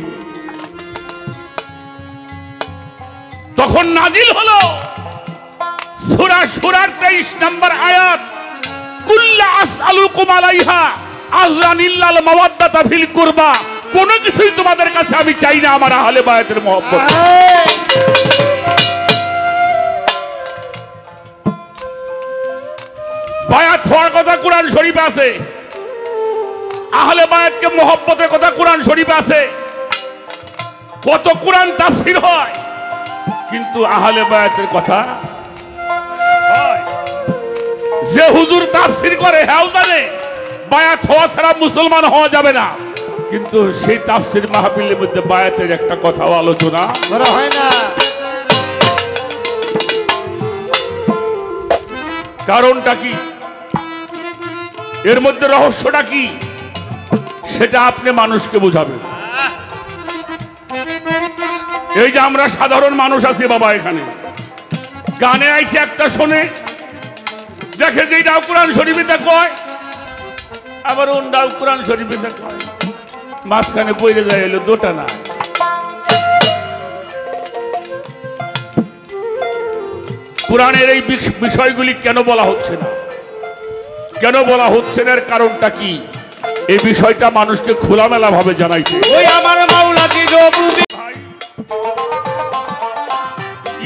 তখন নাজিল হলো সূরা সূরার 23 নম্বর আয়াত, কুল্লা আসআলুকুম আলাইহা আজরান ইল্লাল মাওয়াদ্দাতা ফিল কুরবা। কোনো কিছুই তোমাদের কাছে আমি চাই না আমার আহলে বায়াতের মহব্বত। বায়াত হওয়ার কথা কোরআন শরীফে আছে, আহলে বায়াতকে মহব্বতের কথা কোরআন শরীফে আছে। কত কোরআন তাফসীর হয়, কিন্তু আহলে বায়াতের কথা হয়। যে হুজুর তাফসীর করে হ্যাঁ জানে বায়াত হওয়া ছাড়া মুসলমান হওয়া যাবে না, কিন্তু সেই তাফসীর মাহফিলের মধ্যে বায়াতের একটা কথাও আলোচনা করা হয় না। কারণটা কি, এর মধ্যে রহস্যটা কি, সেটা আপনি মানুষকে বুঝাবেন। এই যে আমরা সাধারণ মানুষ আছি বাবা, এখানে গানে আইছে একটা শোনে, দেখে যেটাও কোরআন শরীফে কয়, আবার অন্যটাও কোরআন শরীফে কয়, মাঝখানে পড়ে যায় এলো দুটা না। কোরআনের এই বিষয়গুলি কেন বলা হচ্ছে না, কেন বলা হচ্ছে না, এর কারণটা কি, এই বিষয়টা মানুষকে খোলামেলা ভাবে জানাইতে। ওই আমার মাওলা কি রবুবি ভাই,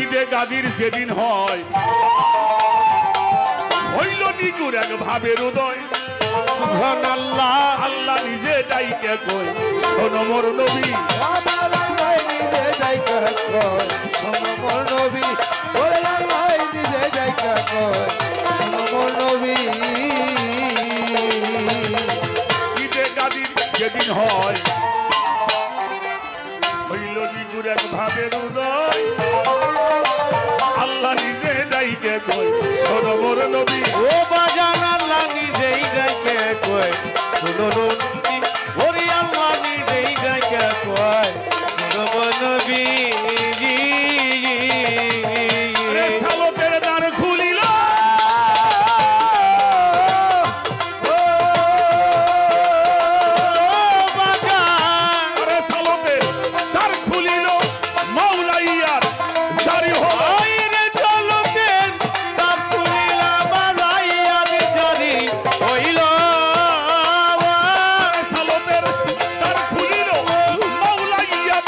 ঈদে গাদির যেদিন হয় হইল নিগুর এক ভাবের উদয়, সুবহানাল্লাহ আল্লাহ নিজে ডাইকে কই শোনো মোর নবী, আমার আল্লাহ নিজে যাইকা কয় শোনো মোর নবী, ওরে আল্লাহ নিজে যাইকা কয় শোনো মোর নবী। ঈদে গাদির যেদিন হয় হইল নিগুর এক ভাবের উদয়, আল্লাহ নিজে ডাইকে কই শোনো মোর নবী, ও বাজান আল্লাহ নিজেই যাইকা কয় শোনো নবী, ওরে আল্লাহ নিজেই যাইকা কয় শোনো মোর নবী। আরে সালতের দ্বার খুলিল, আরে সালতের দ্বার খুলিল, মাওলাইয়ার জারি হলো, সালতের দ্বার খুলিল, মাওলাইয়ার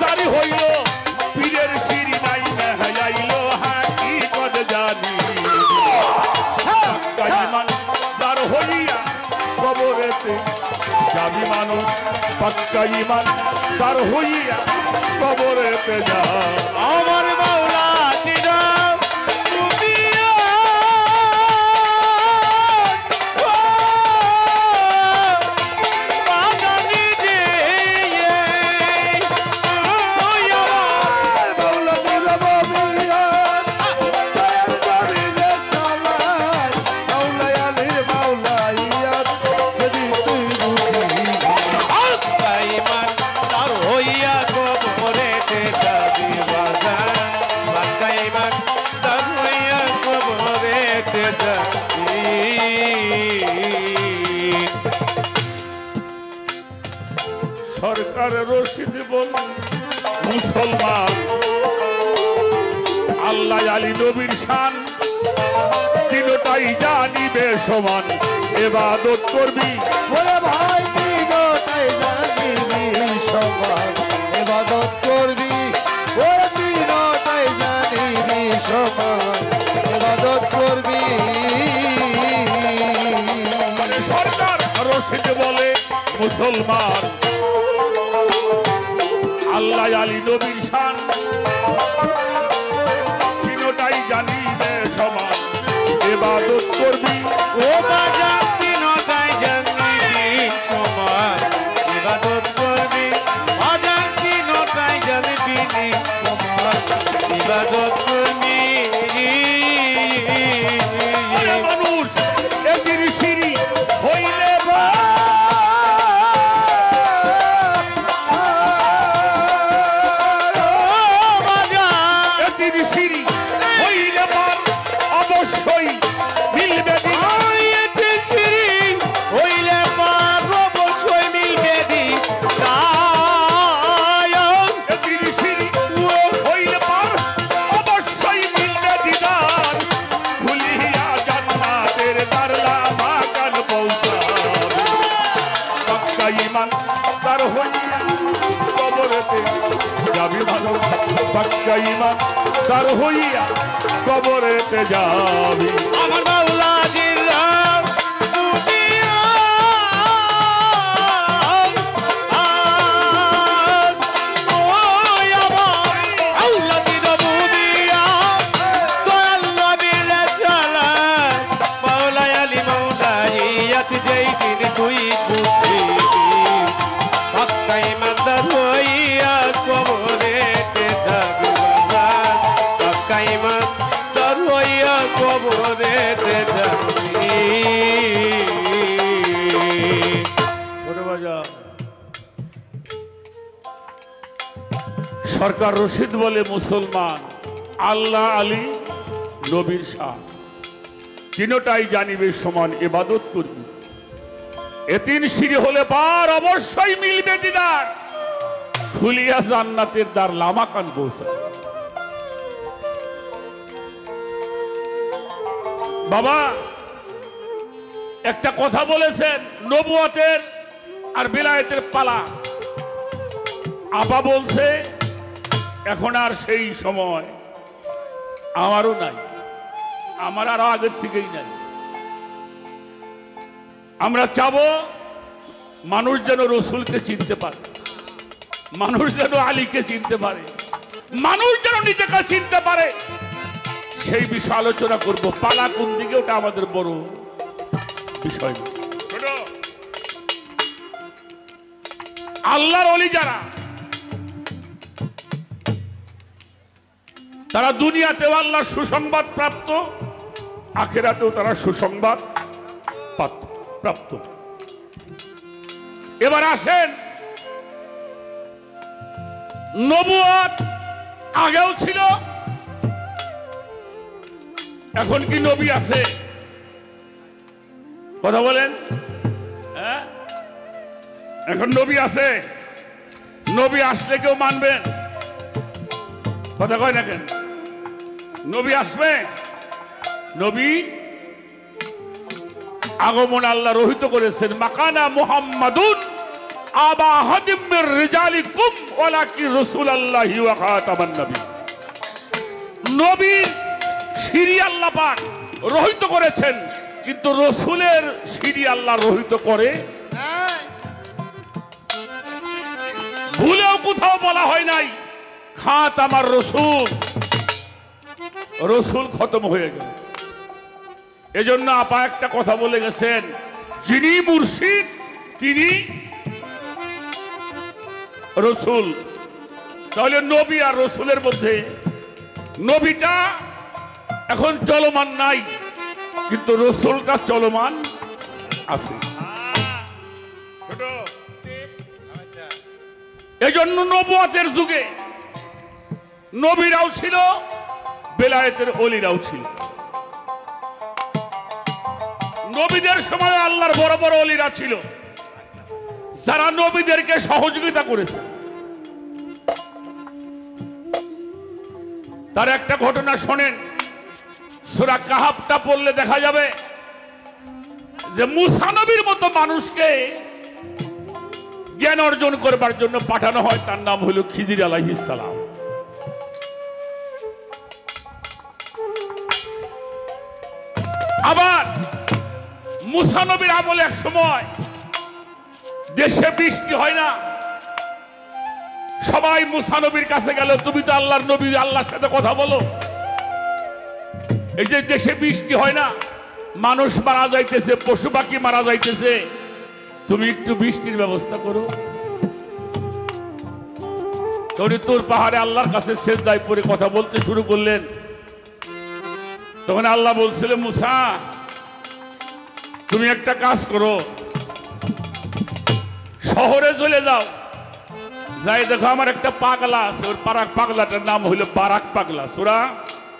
জারি হইল, পীরের শিরি নাই মেহাইল, হাকিকত জানি কাইমান দ্বার হইয়া কবরেতে যাবি মানুষ, পাক্কা ঈমান দ্বার হইয়া কবরেতে যা। আমার মাওলা দিদা তুমিও বাগানি দে ওই আমার মাওলা দিদা বাবিয়া দয়াল করি রে কামাল মাওলা আলীর মাওলাইয়া যদি তুই বুঝি কাইমান তার হইয়া কবরেতে যাবি বাজার, কাইমান তার হইয়া কবরেতে যাবি। সরকার রশিদ বল মুসলমান, আল্লাহ আলী নবীর শান তিনটাই জানিবে সমান, এবাদত করবি বলে ভাই তিনটাই জানিবি সমান, ইবাদত করবি ওরে তিনটাই জানিবি সমান, ইবাদত করবি। মানে সরকার রশিদ বলে মুসলমান, আল্লাহ আলী নবীর শান তিনটাই জানিবে সমান, এবাদত করবি ও বাজার তিনটাই জানিবি সমান, ইবাদত করবি, বাজার তিনটাই জানিবি সমান, ইবাদত করবি। আরে মানুষ এদির সিঁড়ি হইলে এদির সিঁড়ি হইলে অবশ্যই মিলবে দিন, হইলে পার অবশ্যই মিলবে দি এদির সিঁড়ি হইলে পার অবশ্যই মিলবে দিদার, খুলিয়া জান্নাতের দরজা মাকান পৌঁছাবে, পাক্কা ঈমান তার হইয়া কবরেতে যাবি মানুষ, পাক্কা ঈমান তার হইয়া কবরেতে যাবি। আমার মাওলা জিল্লা দুনিয়া ওই আমার আল্লাহ দিন বুদিয়া দয়াল নবীর চালা মাওলা আলী মাওলাইয়াত যেই দিন তুই বুঝবি, পাক্কা ইমানদার হইয়া কবরেতে যাবি বাজার, পাক্কা ইমানদার হইয়া কবরেতে যাবি। ছোট বাজার সরকার রশিদ বলে মুসলমান, আল্লাহ আলী নবীর শাহ তিনটাই জানিবে সমান ইবাদত করবি। এ তিন সিঁড়ি হলে পার অবশ্যই মিলবে দিদার, খুলিয়া জান্নাতের দ্বার লামাকান পৌঁছা। বাবা একটা কথা বলেছেন, নবুয়তের আর বেলায়েতের পালা। আপা বলছে এখন আর সেই সময় আমারও নাই, আমার আর আগের থেকেই নাই। আমরা চাবো মানুষ যেন রসুলকে চিনতে পারে, মানুষ যেন আলীকে চিনতে পারে, মানুষ যেন নিজেকে চিনতে পারে, সেই বিষয়ে আলোচনা করব। পালা কোন দিকে ওটা আমাদের বড় বিষয়। আল্লাহর ওলি যারা, তারা দুনিয়াতেও আল্লাহর সুসংবাদ প্রাপ্ত, আখিরাতেও তারা সুসংবাদ প্রাপ্ত। এবার আসেন, নবুয়ত আগেও ছিল, এখন কি নবী আছে? কথা বলেন, হ্যাঁ এখন নবী আছে? নবী আসলে কেউ মানবেন? কথা কয় না কেন? নবী আসবে, নবী আগমন আল্লাহ রহিত করেছেন। মাকানা মুহাম্মাদুন আবা আহাদিম মির রিজালিকুম ওয়ালাকিন রাসূলুল্লাহি ওয়া খাতামান নবী। নবী সিঁড়ি আল্লাহ পাক রহিত করেছেন, কিন্তু রসুলের সিঁড়ি আল্লাহ রহিত করে ভুলেও কোথাও বলা হয় নাই খাতামার রসুল, রসুল খতম হয়ে গেল। এজন্য আপা একটা কথা বলে গেছেন, যিনি মুর্শিদ তিনি রসুল। তাহলে নবী আর রসুলের মধ্যে নবীটা এখন চলমান নাই, কিন্তু রসুলটা চলমান আছে। ছোট এজন্য নবুয়তের যুগে নবীরাও ছিল, বেলায়েতের ওলিরাও ছিল। নবীদের সময় আল্লাহর বড় বড় ওলিরা ছিল, যারা নবীদেরকে সহযোগিতা করেছে। তার একটা ঘটনা শোনেন, সূরা কাহাফটা পড়লে দেখা যাবে যে মুসা নবীর মতো মানুষকে জ্ঞান অর্জন করবার জন্য পাঠানো হয়, তার নাম হলো খিজির আলাইহিস সালাম। আবার মুসা নবীর আমলে এক সময় দেশে বৃষ্টি হয় না, সবাই মুসা নবীর কাছে গেল, তুমি তো আল্লাহর নবী, আল্লাহর সাথে কথা বলো। এই যে দেশে বৃষ্টি হয় না, মানুষ মারা যাইতেছে, পশু পাখি মারা যাইতেছে, তুমি একটু বৃষ্টির ব্যবস্থা করো। তোর পাহাড়ে আল্লাহর কাছে সেজদায় পড়ে কথা বলতে শুরু করলেন। তখন আল্লাহ বলছিলেন, মুসা তুমি একটা কাজ করো, শহরে চলে যাও, যাই দেখো আমার একটা পাগলা আছে, ওর পাগলাটার নাম হইল বারাক পাগলা। সূরা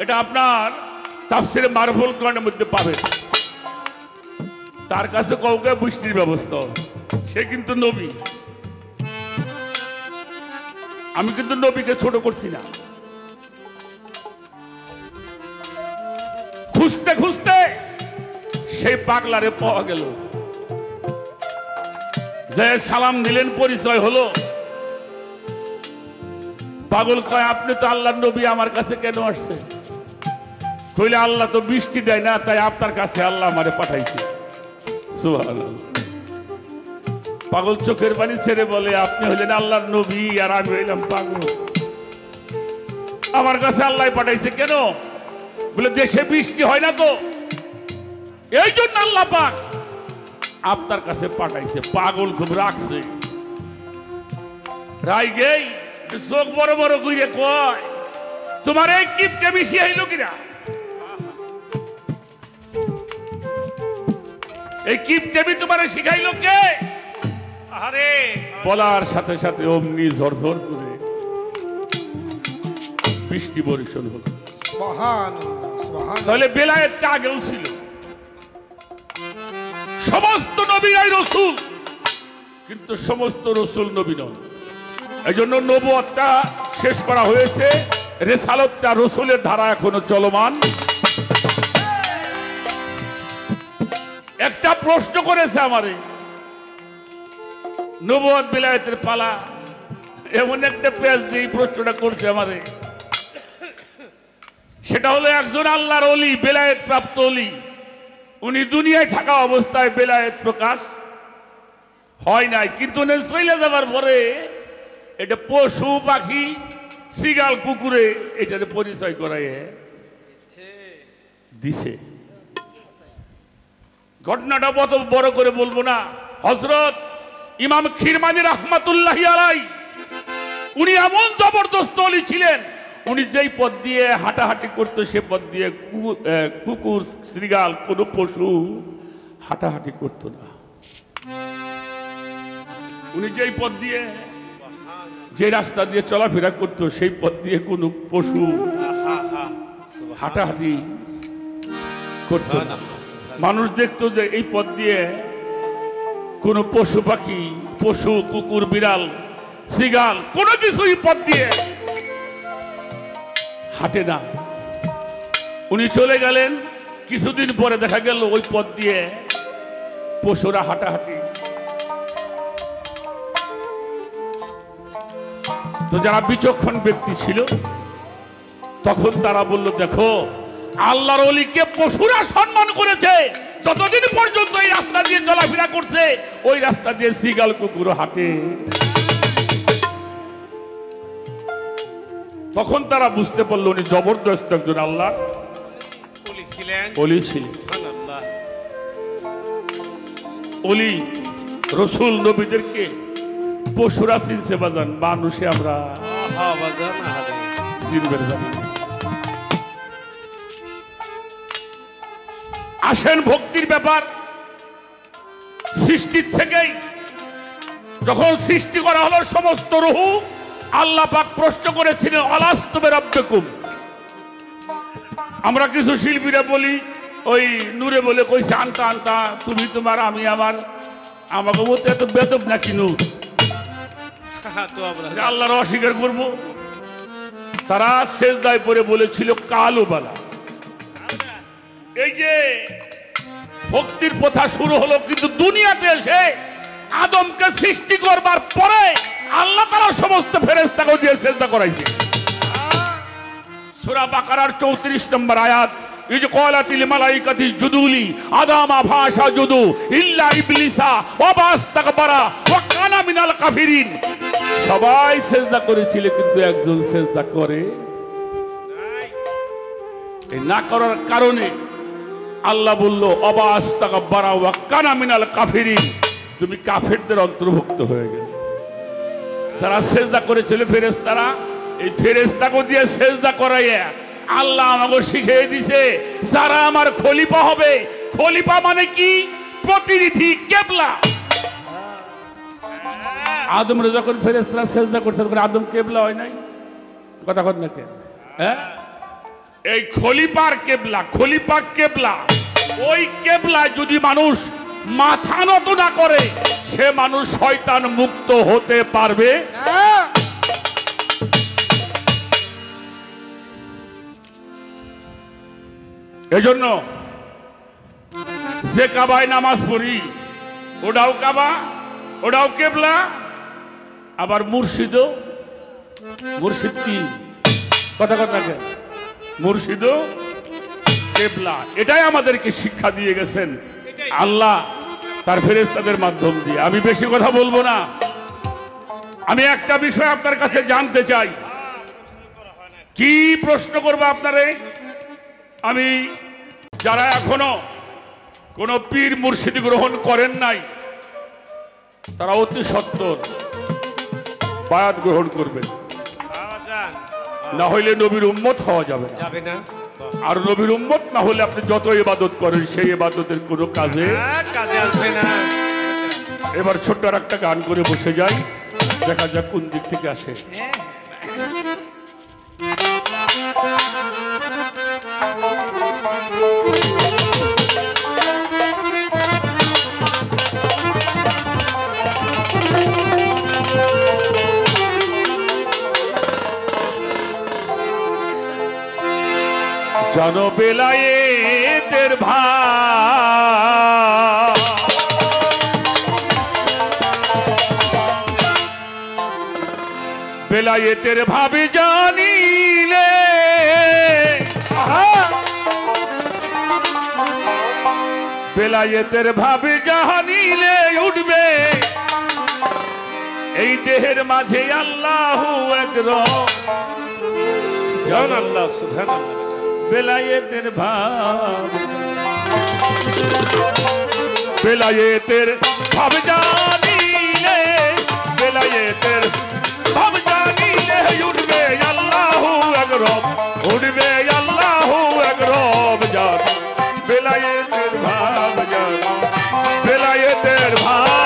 এটা আপনার তাফসীরে মারফুল কোরআনের মধ্যে পাবেন। তার কাছে কাউকে বৃষ্টির ব্যবস্থা, সে কিন্তু নবী। আমি কিন্তু নবীকে ছোট করছি না। খুঁজতে খুঁজতে সেই পাগলারে পাওয়া গেল, যে সালাম দিলেন, পরিচয় হলো। পাগল কয়, আপনি তো আল্লাহর নবী, আমার কাছে কেন আসছেন? কইলে, আল্লাহ তো বৃষ্টি দেয় না, তাই আপনার কাছে আল্লাহ আমারে পাঠাইছে। সুবহানাল্লাহ। পাগল চোখের পানি ছেড়ে বলে, আপনি হলেন আল্লাহর নবী আর আমি হইলাম পাগল, আমার কাছে আল্লাহ পাঠাইছে কেন? বলে, দেশে বৃষ্টি হয় না তো, এই জন্য আল্লাহ পাক আপনার কাছে পাঠাইছে। পাগল খুব রাখছে, রাই গেই চোখ বড় বড় কইরে কয়, তোমার এই কিপটে বেশি হইল কিনা? এই কিপটেবি তোমারে শিখাইলো কে? আরে বলার সাথে সাথে অমনি ঝরঝর করে বৃষ্টি বর্ষণ হলো। সুবহানাল্লাহ, সুবহানাল্লাহ। তাহলে বেলায়েতটা আগেও ছিল, সমস্ত নবীরাই রসুল, কিন্তু সমস্ত রসুল নবী নন। এই জন্য নবুয়তটা শেষ করা হয়েছে, রিসালাতটা রসুলের ধারা এখনো চলমান। একটা প্রশ্ন করেছে আমারে, নবুয়ত বিলায়েতের পালা, এমন একটা পেজ দিয়ে প্রশ্নটা করছে আমারে। সেটা হলো একজন আল্লাহর ওলি, বেলায়েত প্রাপ্ত ওলি, উনি দুনিয়ায় থাকা অবস্থায় বেলায়েত প্রকাশ হয় নাই, কিন্তু উনি চলে যাবার পরে এটা পশু পাখি সিগাল কুকুরে এটার পরিচয় করাই দিছে। ঘটনাটা কত বড় করে বলবো না। হযরত ইমাম খিরমানি রাহমাতুল্লাহি আলাইহি উনি এমন জবরদস্ত ওলি ছিলেন, উনি যেই পথ দিয়ে হাঁটাহাঁটি করতো সে পথ দিয়ে কুকুর শ্রীগাল কোনো পশু হাঁটাহাঁটি করতো না। উনি যেই পথ দিয়ে, যে রাস্তা দিয়ে চলাফেরা করতো সেই পথ দিয়ে কোনো পশু হাঁটাহাঁটি করতো না। মানুষ দেখতো যে এই পথ দিয়ে কোনো পশু পাখি, পশু কুকুর বিড়াল শ্রীগাল কোনো কিছুই পথ দিয়ে হাঁটে না। উনি চলে গেলেন, কিছুদিন পরে দেখা গেল ওই পথ দিয়ে পশুরা হাঁটাহাঁটি। তো যারা বিচক্ষণ ব্যক্তি ছিল তখন তারা বলল, দেখো আল্লাহর ওলিকে পশুরা সম্মান করেছে, যতদিন পর্যন্ত এই রাস্তা দিয়ে চলাফেরা করছে ওই রাস্তা দিয়ে শ্রীগাল কুকুর হাঁটে। তখন তারা বুঝতে পারলো উনি জবরদস্ত একজন আল্লাহ ওলি ছিলেন। ওলি রসুল নবীদেরকে পশুরা চিনছে বাজান, মানুষে আমরা চিনবে না। আসেন ভক্তির ব্যাপার। সৃষ্টির থেকেই যখন সৃষ্টি করা হলো সমস্ত রূহ, আল্লাহ পাক প্রশ্ন করেছিলেন আলাস্তু বিরাব্বিকুম। আমরা কিছু শিল্পীরা বলি, ওই নূরে বলে কইছে আনতা আনতা, তুমি তোমার আমি আমার, আমাকে বলতে এত বেদব নাকি নূর, আল্লাহর অস্বীকার করবো। তারা সেজদায় পড়ে বলেছিল কালো বালা। এই যে ভক্তির প্রথা শুরু হলো, কিন্তু দুনিয়াতে এসে আদমকে সৃষ্টি করবার পরে আল্লাহ তাআলা সমস্ত ফেরেশতাকে দিয়ে সেজদা করাইছে। সূরা বাকারার 34 নম্বর আয়াত, ইজ ক্বালাতিল মালাইকাতু ইসজুদু লি আদামা ফাসাজুদু ইল্লা ইবলিসা ওয়া বাস্তাকবারা ওয়া কানা মিনাল কাফিরিন। সবাই সেজদা করেছিল কিন্তু একজন সেজদা করে এই না করার কারণে আল্লাহ বলল অবাস্তাকবারা ওয়া কানা মিনাল কাফিরিন, তুমি কাফেরদের অন্তর্ভুক্ত হয়ে গেলে। যারা সেজদা করেছিল ফেরেশতারা, এই ফেরেশতাকে দিয়ে সেজদা করাইয়া আল্লাহ আমাকে শিখিয়ে দিছে যারা আমার খলিফা হবে। খলিফা মানে কি? প্রতিনিধি, কেবলা। আদমরে যখন ফেরেশতারা সেজদা করছে তখন আদম কেবলা হয় নাই? কথা কর না কেন? হ্যাঁ, এই খলিফার কেবলা, খলিফা কেবলা। ওই কেবলা যদি মানুষ মাথা নত না করে সে মানুষ শয়তান মুক্ত হতে পারবে না। এজন্য যে কাবায় নামাজ পড়ি ওটাও কাবা, ওটাও কেবলা। আবার মুর্শিদও, মুর্শিদ কি? কথা কথা কেন? মুর্শিদও কেবলা। এটাই আমাদেরকে শিক্ষা দিয়ে গেছেন আল্লাহ তার ফেরেশতাদের মাধ্যম দিয়ে। আমি বেশি কথা বলবো না, আমি একটা বিষয় আপনার কাছে জানতে চাই। কি প্রশ্ন করবো আপনারে? আমি যারা এখনো কোন পীর মুর্শিদ গ্রহণ করেন নাই তারা অতি সত্বর বায়াত গ্রহণ করবেন, না হইলে নবীর উম্মত হওয়া যাবে না। আর নবীর উম্মত না হলে আপনি যত ইবাদত করেন সেই ইবাদতের কোনো কাজে আসবে না। এবার ছোট্ট আর একটা গান করে বসে যাই, দেখা যাক কোন দিক থেকে আসে। জানো বেলায়েতের ভাব বেলায়েতের ভাবে জানিলে বেলায়েতের ভাবে জানিলে উঠবে এই দেহের মাঝে আল্লাহু আকবার সুবহানাল্লাহ সুবহানাল্লাহ বেলায়েতের ভাব বেলায়েতের ভাব জানিলে বেলায়েতের ভাব জানিলে উঠবে আল্লাহু আকবার উঠবে আল্লাহু আকবার জানো বেলায়েতের ভাব জানো বেলায়েতের ভাব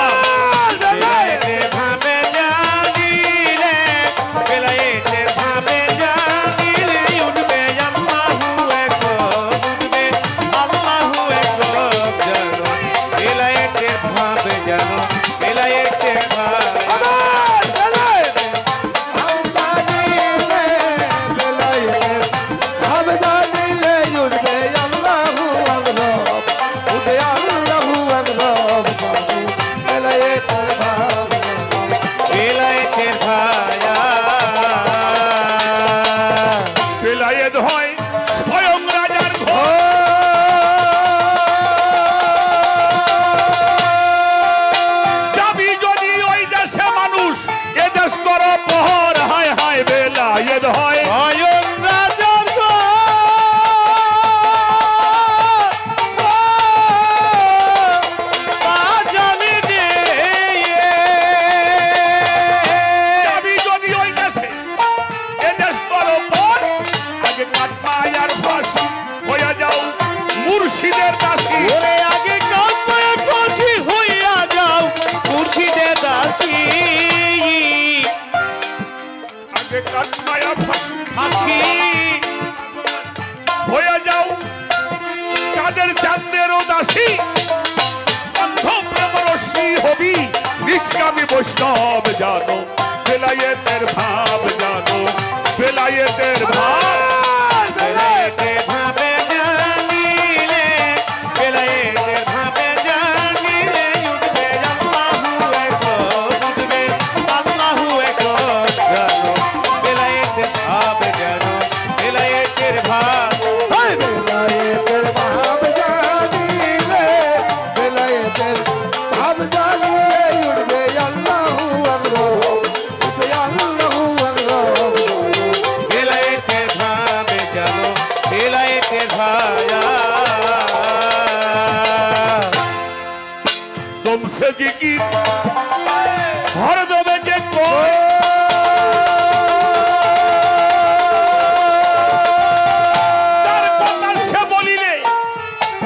বৈষ্ণব জানো বেলায়েতের ভাব জানো বেলায়েতের ভাব বেলায়েতের ভাবে জানিলে বেলায়েতের ভাবে জানিলে উঠবে আল্লাহু আকবার উঠবে আল্লাহু আকবার জানো বেলায়েতের ভাব জানো বেলায়েতের ভাব বেলায়েতের ভাব জানিলে বেলায়েতের ভাব জানিলে तुमसे जिकिर हर दमे जे कोई तार कन्नार से बोलिले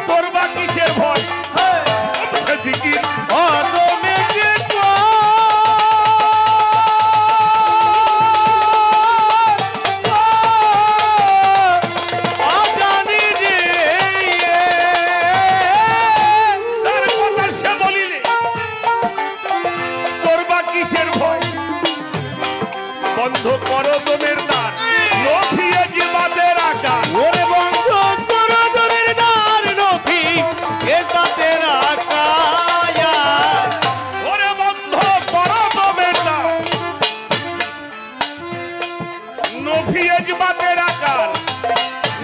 तोर बा किसेर भय तुमसे जिकिर हर दमे जे বন্ধ করো দমের দ্বার নফিয়ে জিবাদের আকার ওরে বন্ধ করো দমের দ্বার নফিয়ে জিবাদের আকার ওরে বন্ধ করো দমের দ্বার নফিয়ে জিবাদের আকার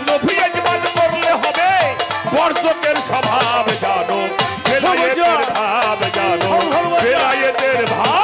নফিয়ে জিবাদ করলে হবে বর্জকের স্বভাব জানো বেলায়েতের ভাব জানো বেলায়েতের ভাব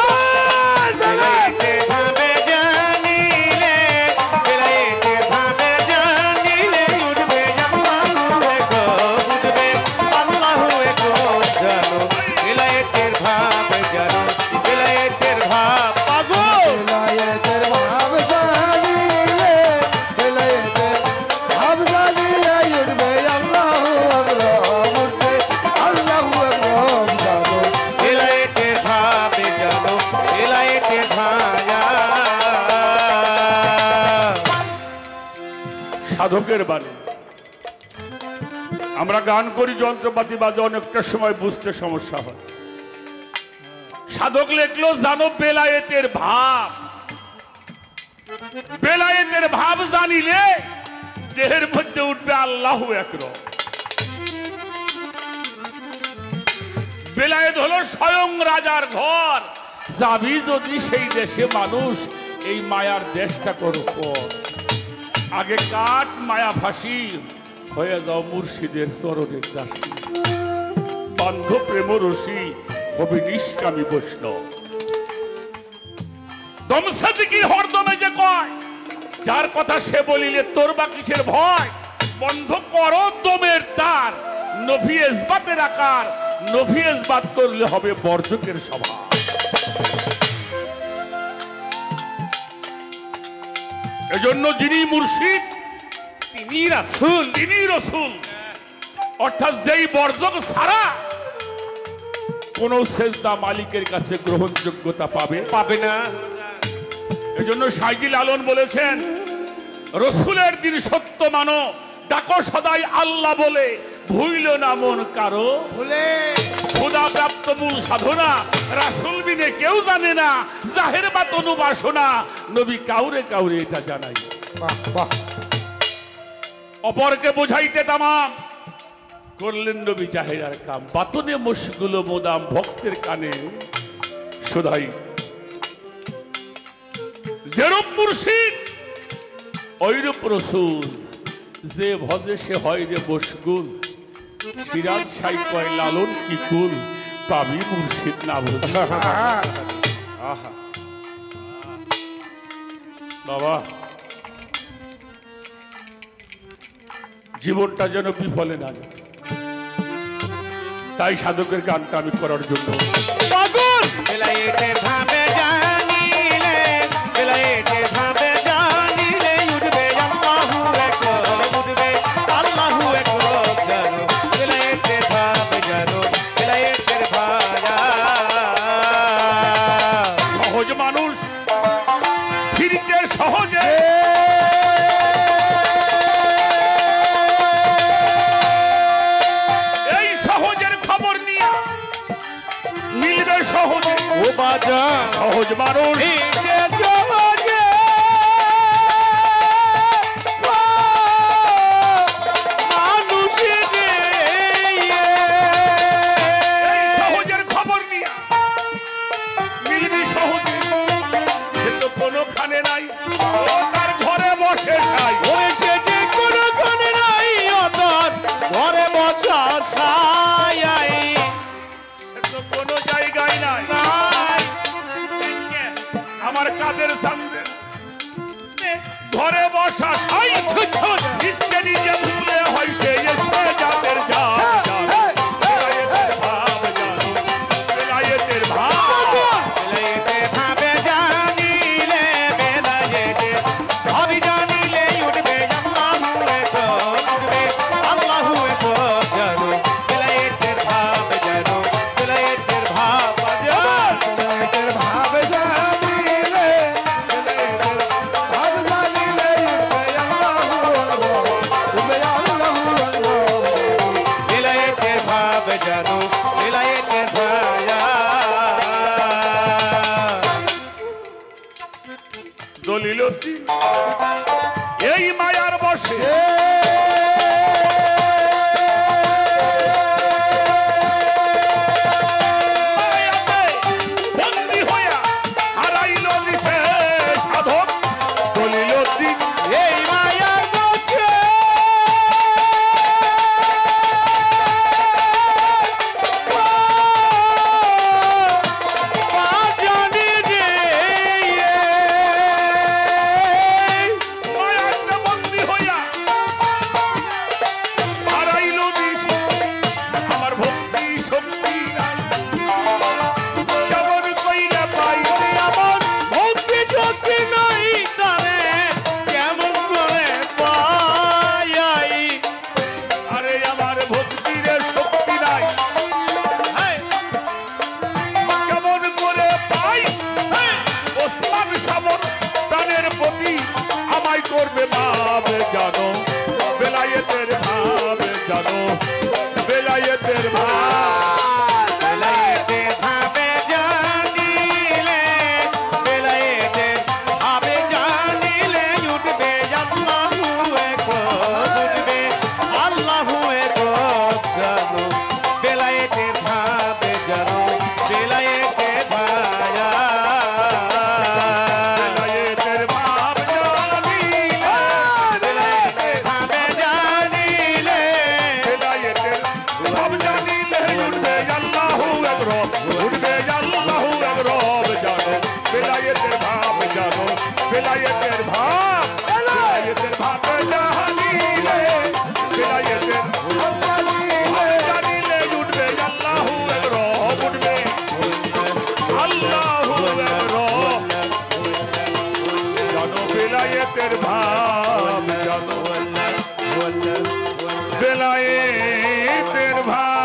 সাধকের বাণী আমরা গান করি যন্ত্রপাতি বাজে অনেকটা সময় বুঝতে সমস্যা হয় সাধক লেখলো জানো বেলায়েতের ভাব জানিলে দেহের মধ্যে উঠবে আল্লাহু আকবার। বেলায়েত হলো স্বয়ং রাজার ঘর। যাবি যদি সেই দেশে মানুষ, এই মায়ার দেশটা করো পর। আগে কাট মায়া ফাঁসি, হয়ে যাও মুর্শিদের চরণের দাসী। বান্ধ প্রেম রসি, হবে নিষ্কামী বৈষ্ণব। দমসা দিকির হরদমে যে কয়, যার কথা সে বলিলে তোর বা কিসের ভয়। বন্ধ করো দমের তার, নফি ইসবাতের আকার। নফি ইসবাত করলে হবে বর্জকের সভা। এজন্য যিনি মুর্শিদ তিনি রাসূল, তিনি রসুল। অর্থাৎ যেই বর্জক ছাড়া কোন সেজদা মালিকের কাছে গ্রহণযোগ্যতা পাবে না। এজন্য শাইজি লালন বলেছেন, রসুলের দিন সত্য মানো, ডাকো সদাই আল্লাহ বলে, ভুইল না মন কারো ভুলে। খোদা প্রাপ্ত মূল সাধনা, রাসূল বিনে কেউ জানে না। জাহের বা তনু বাসনা, নবী কাউরে কাউরে এটা জানাই। বাহ বাহ। অপরকে বোঝাইতে তামাম করলেন নবী জাহেরার কাম। বাতনে মশগুলো মোদাম, ভক্তের কানে শোধাই। যেরূপ মুর্শিদ ঐরূপ রসুল, যে ভজে সে হয় রে মশগুল। সিরাজ সাই কয় লালন কি কুল, পাবি মুর্শিদ না বল। বাবা, জীবনটা যেন বিফলে না যায়, তাই সাধকের গানটা আমি করার জন্য পাগল। বেলায়েতে ভাবে জানিলে, বেলায়েতে ভাবে জানিলে, উঠবে আল্লাহু আকবার, উঠবে আল্লাহু আকবার জানো। বেলায়েতে ভাবে জানো, বেলায়েতের ভাজা। সহজ মানুষ ফিরতে সহজে, এই সহজের খবর নিয়ে মিলবে সহজে। ও বাজা সহজ মানুষ ফিরতে সহজে, মানুষের এই সহজের খবর নিয়ে মিলবি সহজে। সে তো কোনোখানে নাই, ও তার ঘরে বসে খাই। হয়েছে যে কোনো কোনে নাই, অতর ঘরে বসা ছাই সে তো কোনো জায়গায় নাই। নাই। আমার কাদের সামনে ঘরে বসা সাই, ইচ্ছে নিজে ভুলে হয় সে এসে যাদের যার বেলায়েতের ভাব জানো, বেলায়েতের ভাব। বেলায়েতে ভাবে জানিলে, বেলায়েতে ভাবে জানিলে, উঠবে আল্লাহু আকবার, উঠবে আল্লাহু আকবার জানো। বেলায়েতের ভাবে জানো, বেলায়েতের ভাব জানো। বেলায়েতের ভাবে জানিলে, বেলায়েতের ভাবে জানিলে, উঠবে আল্লাহু আকবার, বেলায়েতের ভাব জানো, বেলায়েতের ভাজা। দলিলতি এই মায়ার বসে, মায়াতে বন্দী হইয়া হারাইল দিশে সাধক। দলিলতি এই মায়ার বসে, জানি রে মায়াতে বন্দী হইয়া হারাইল দিশে। আমার ভক্তি শক্তি নাই, কেমন কইরা পাই আমার ভক্তি শক্তি নাই, তারে কেমন করে পাই। আরে আমার ভক্তির শক্তি নাই, কেমন করে পাই। ওসমান সামন প্রাণের প্রতি আমায় করবে ভাব জানো, বেলায়েতের ভাব জানো, বেলায়েতের ভাব। বেলায়েতে ভাবে জানিলে, বেলায়েতে ভাবে জানিলে, উঠবে আল্লাহু আকবার, রব উঠবে আল্লাহু এক রব জানো বেলায়েতের ভাব জানো বেলায়েতের ভাব জানিলে বেলায়েতের জানিলে উঠবে আল্লাহু এক রব উঠবে আল্লাহু এক রব জানো বেলায়েতের ভাব জানো বেলায়েতের ভাব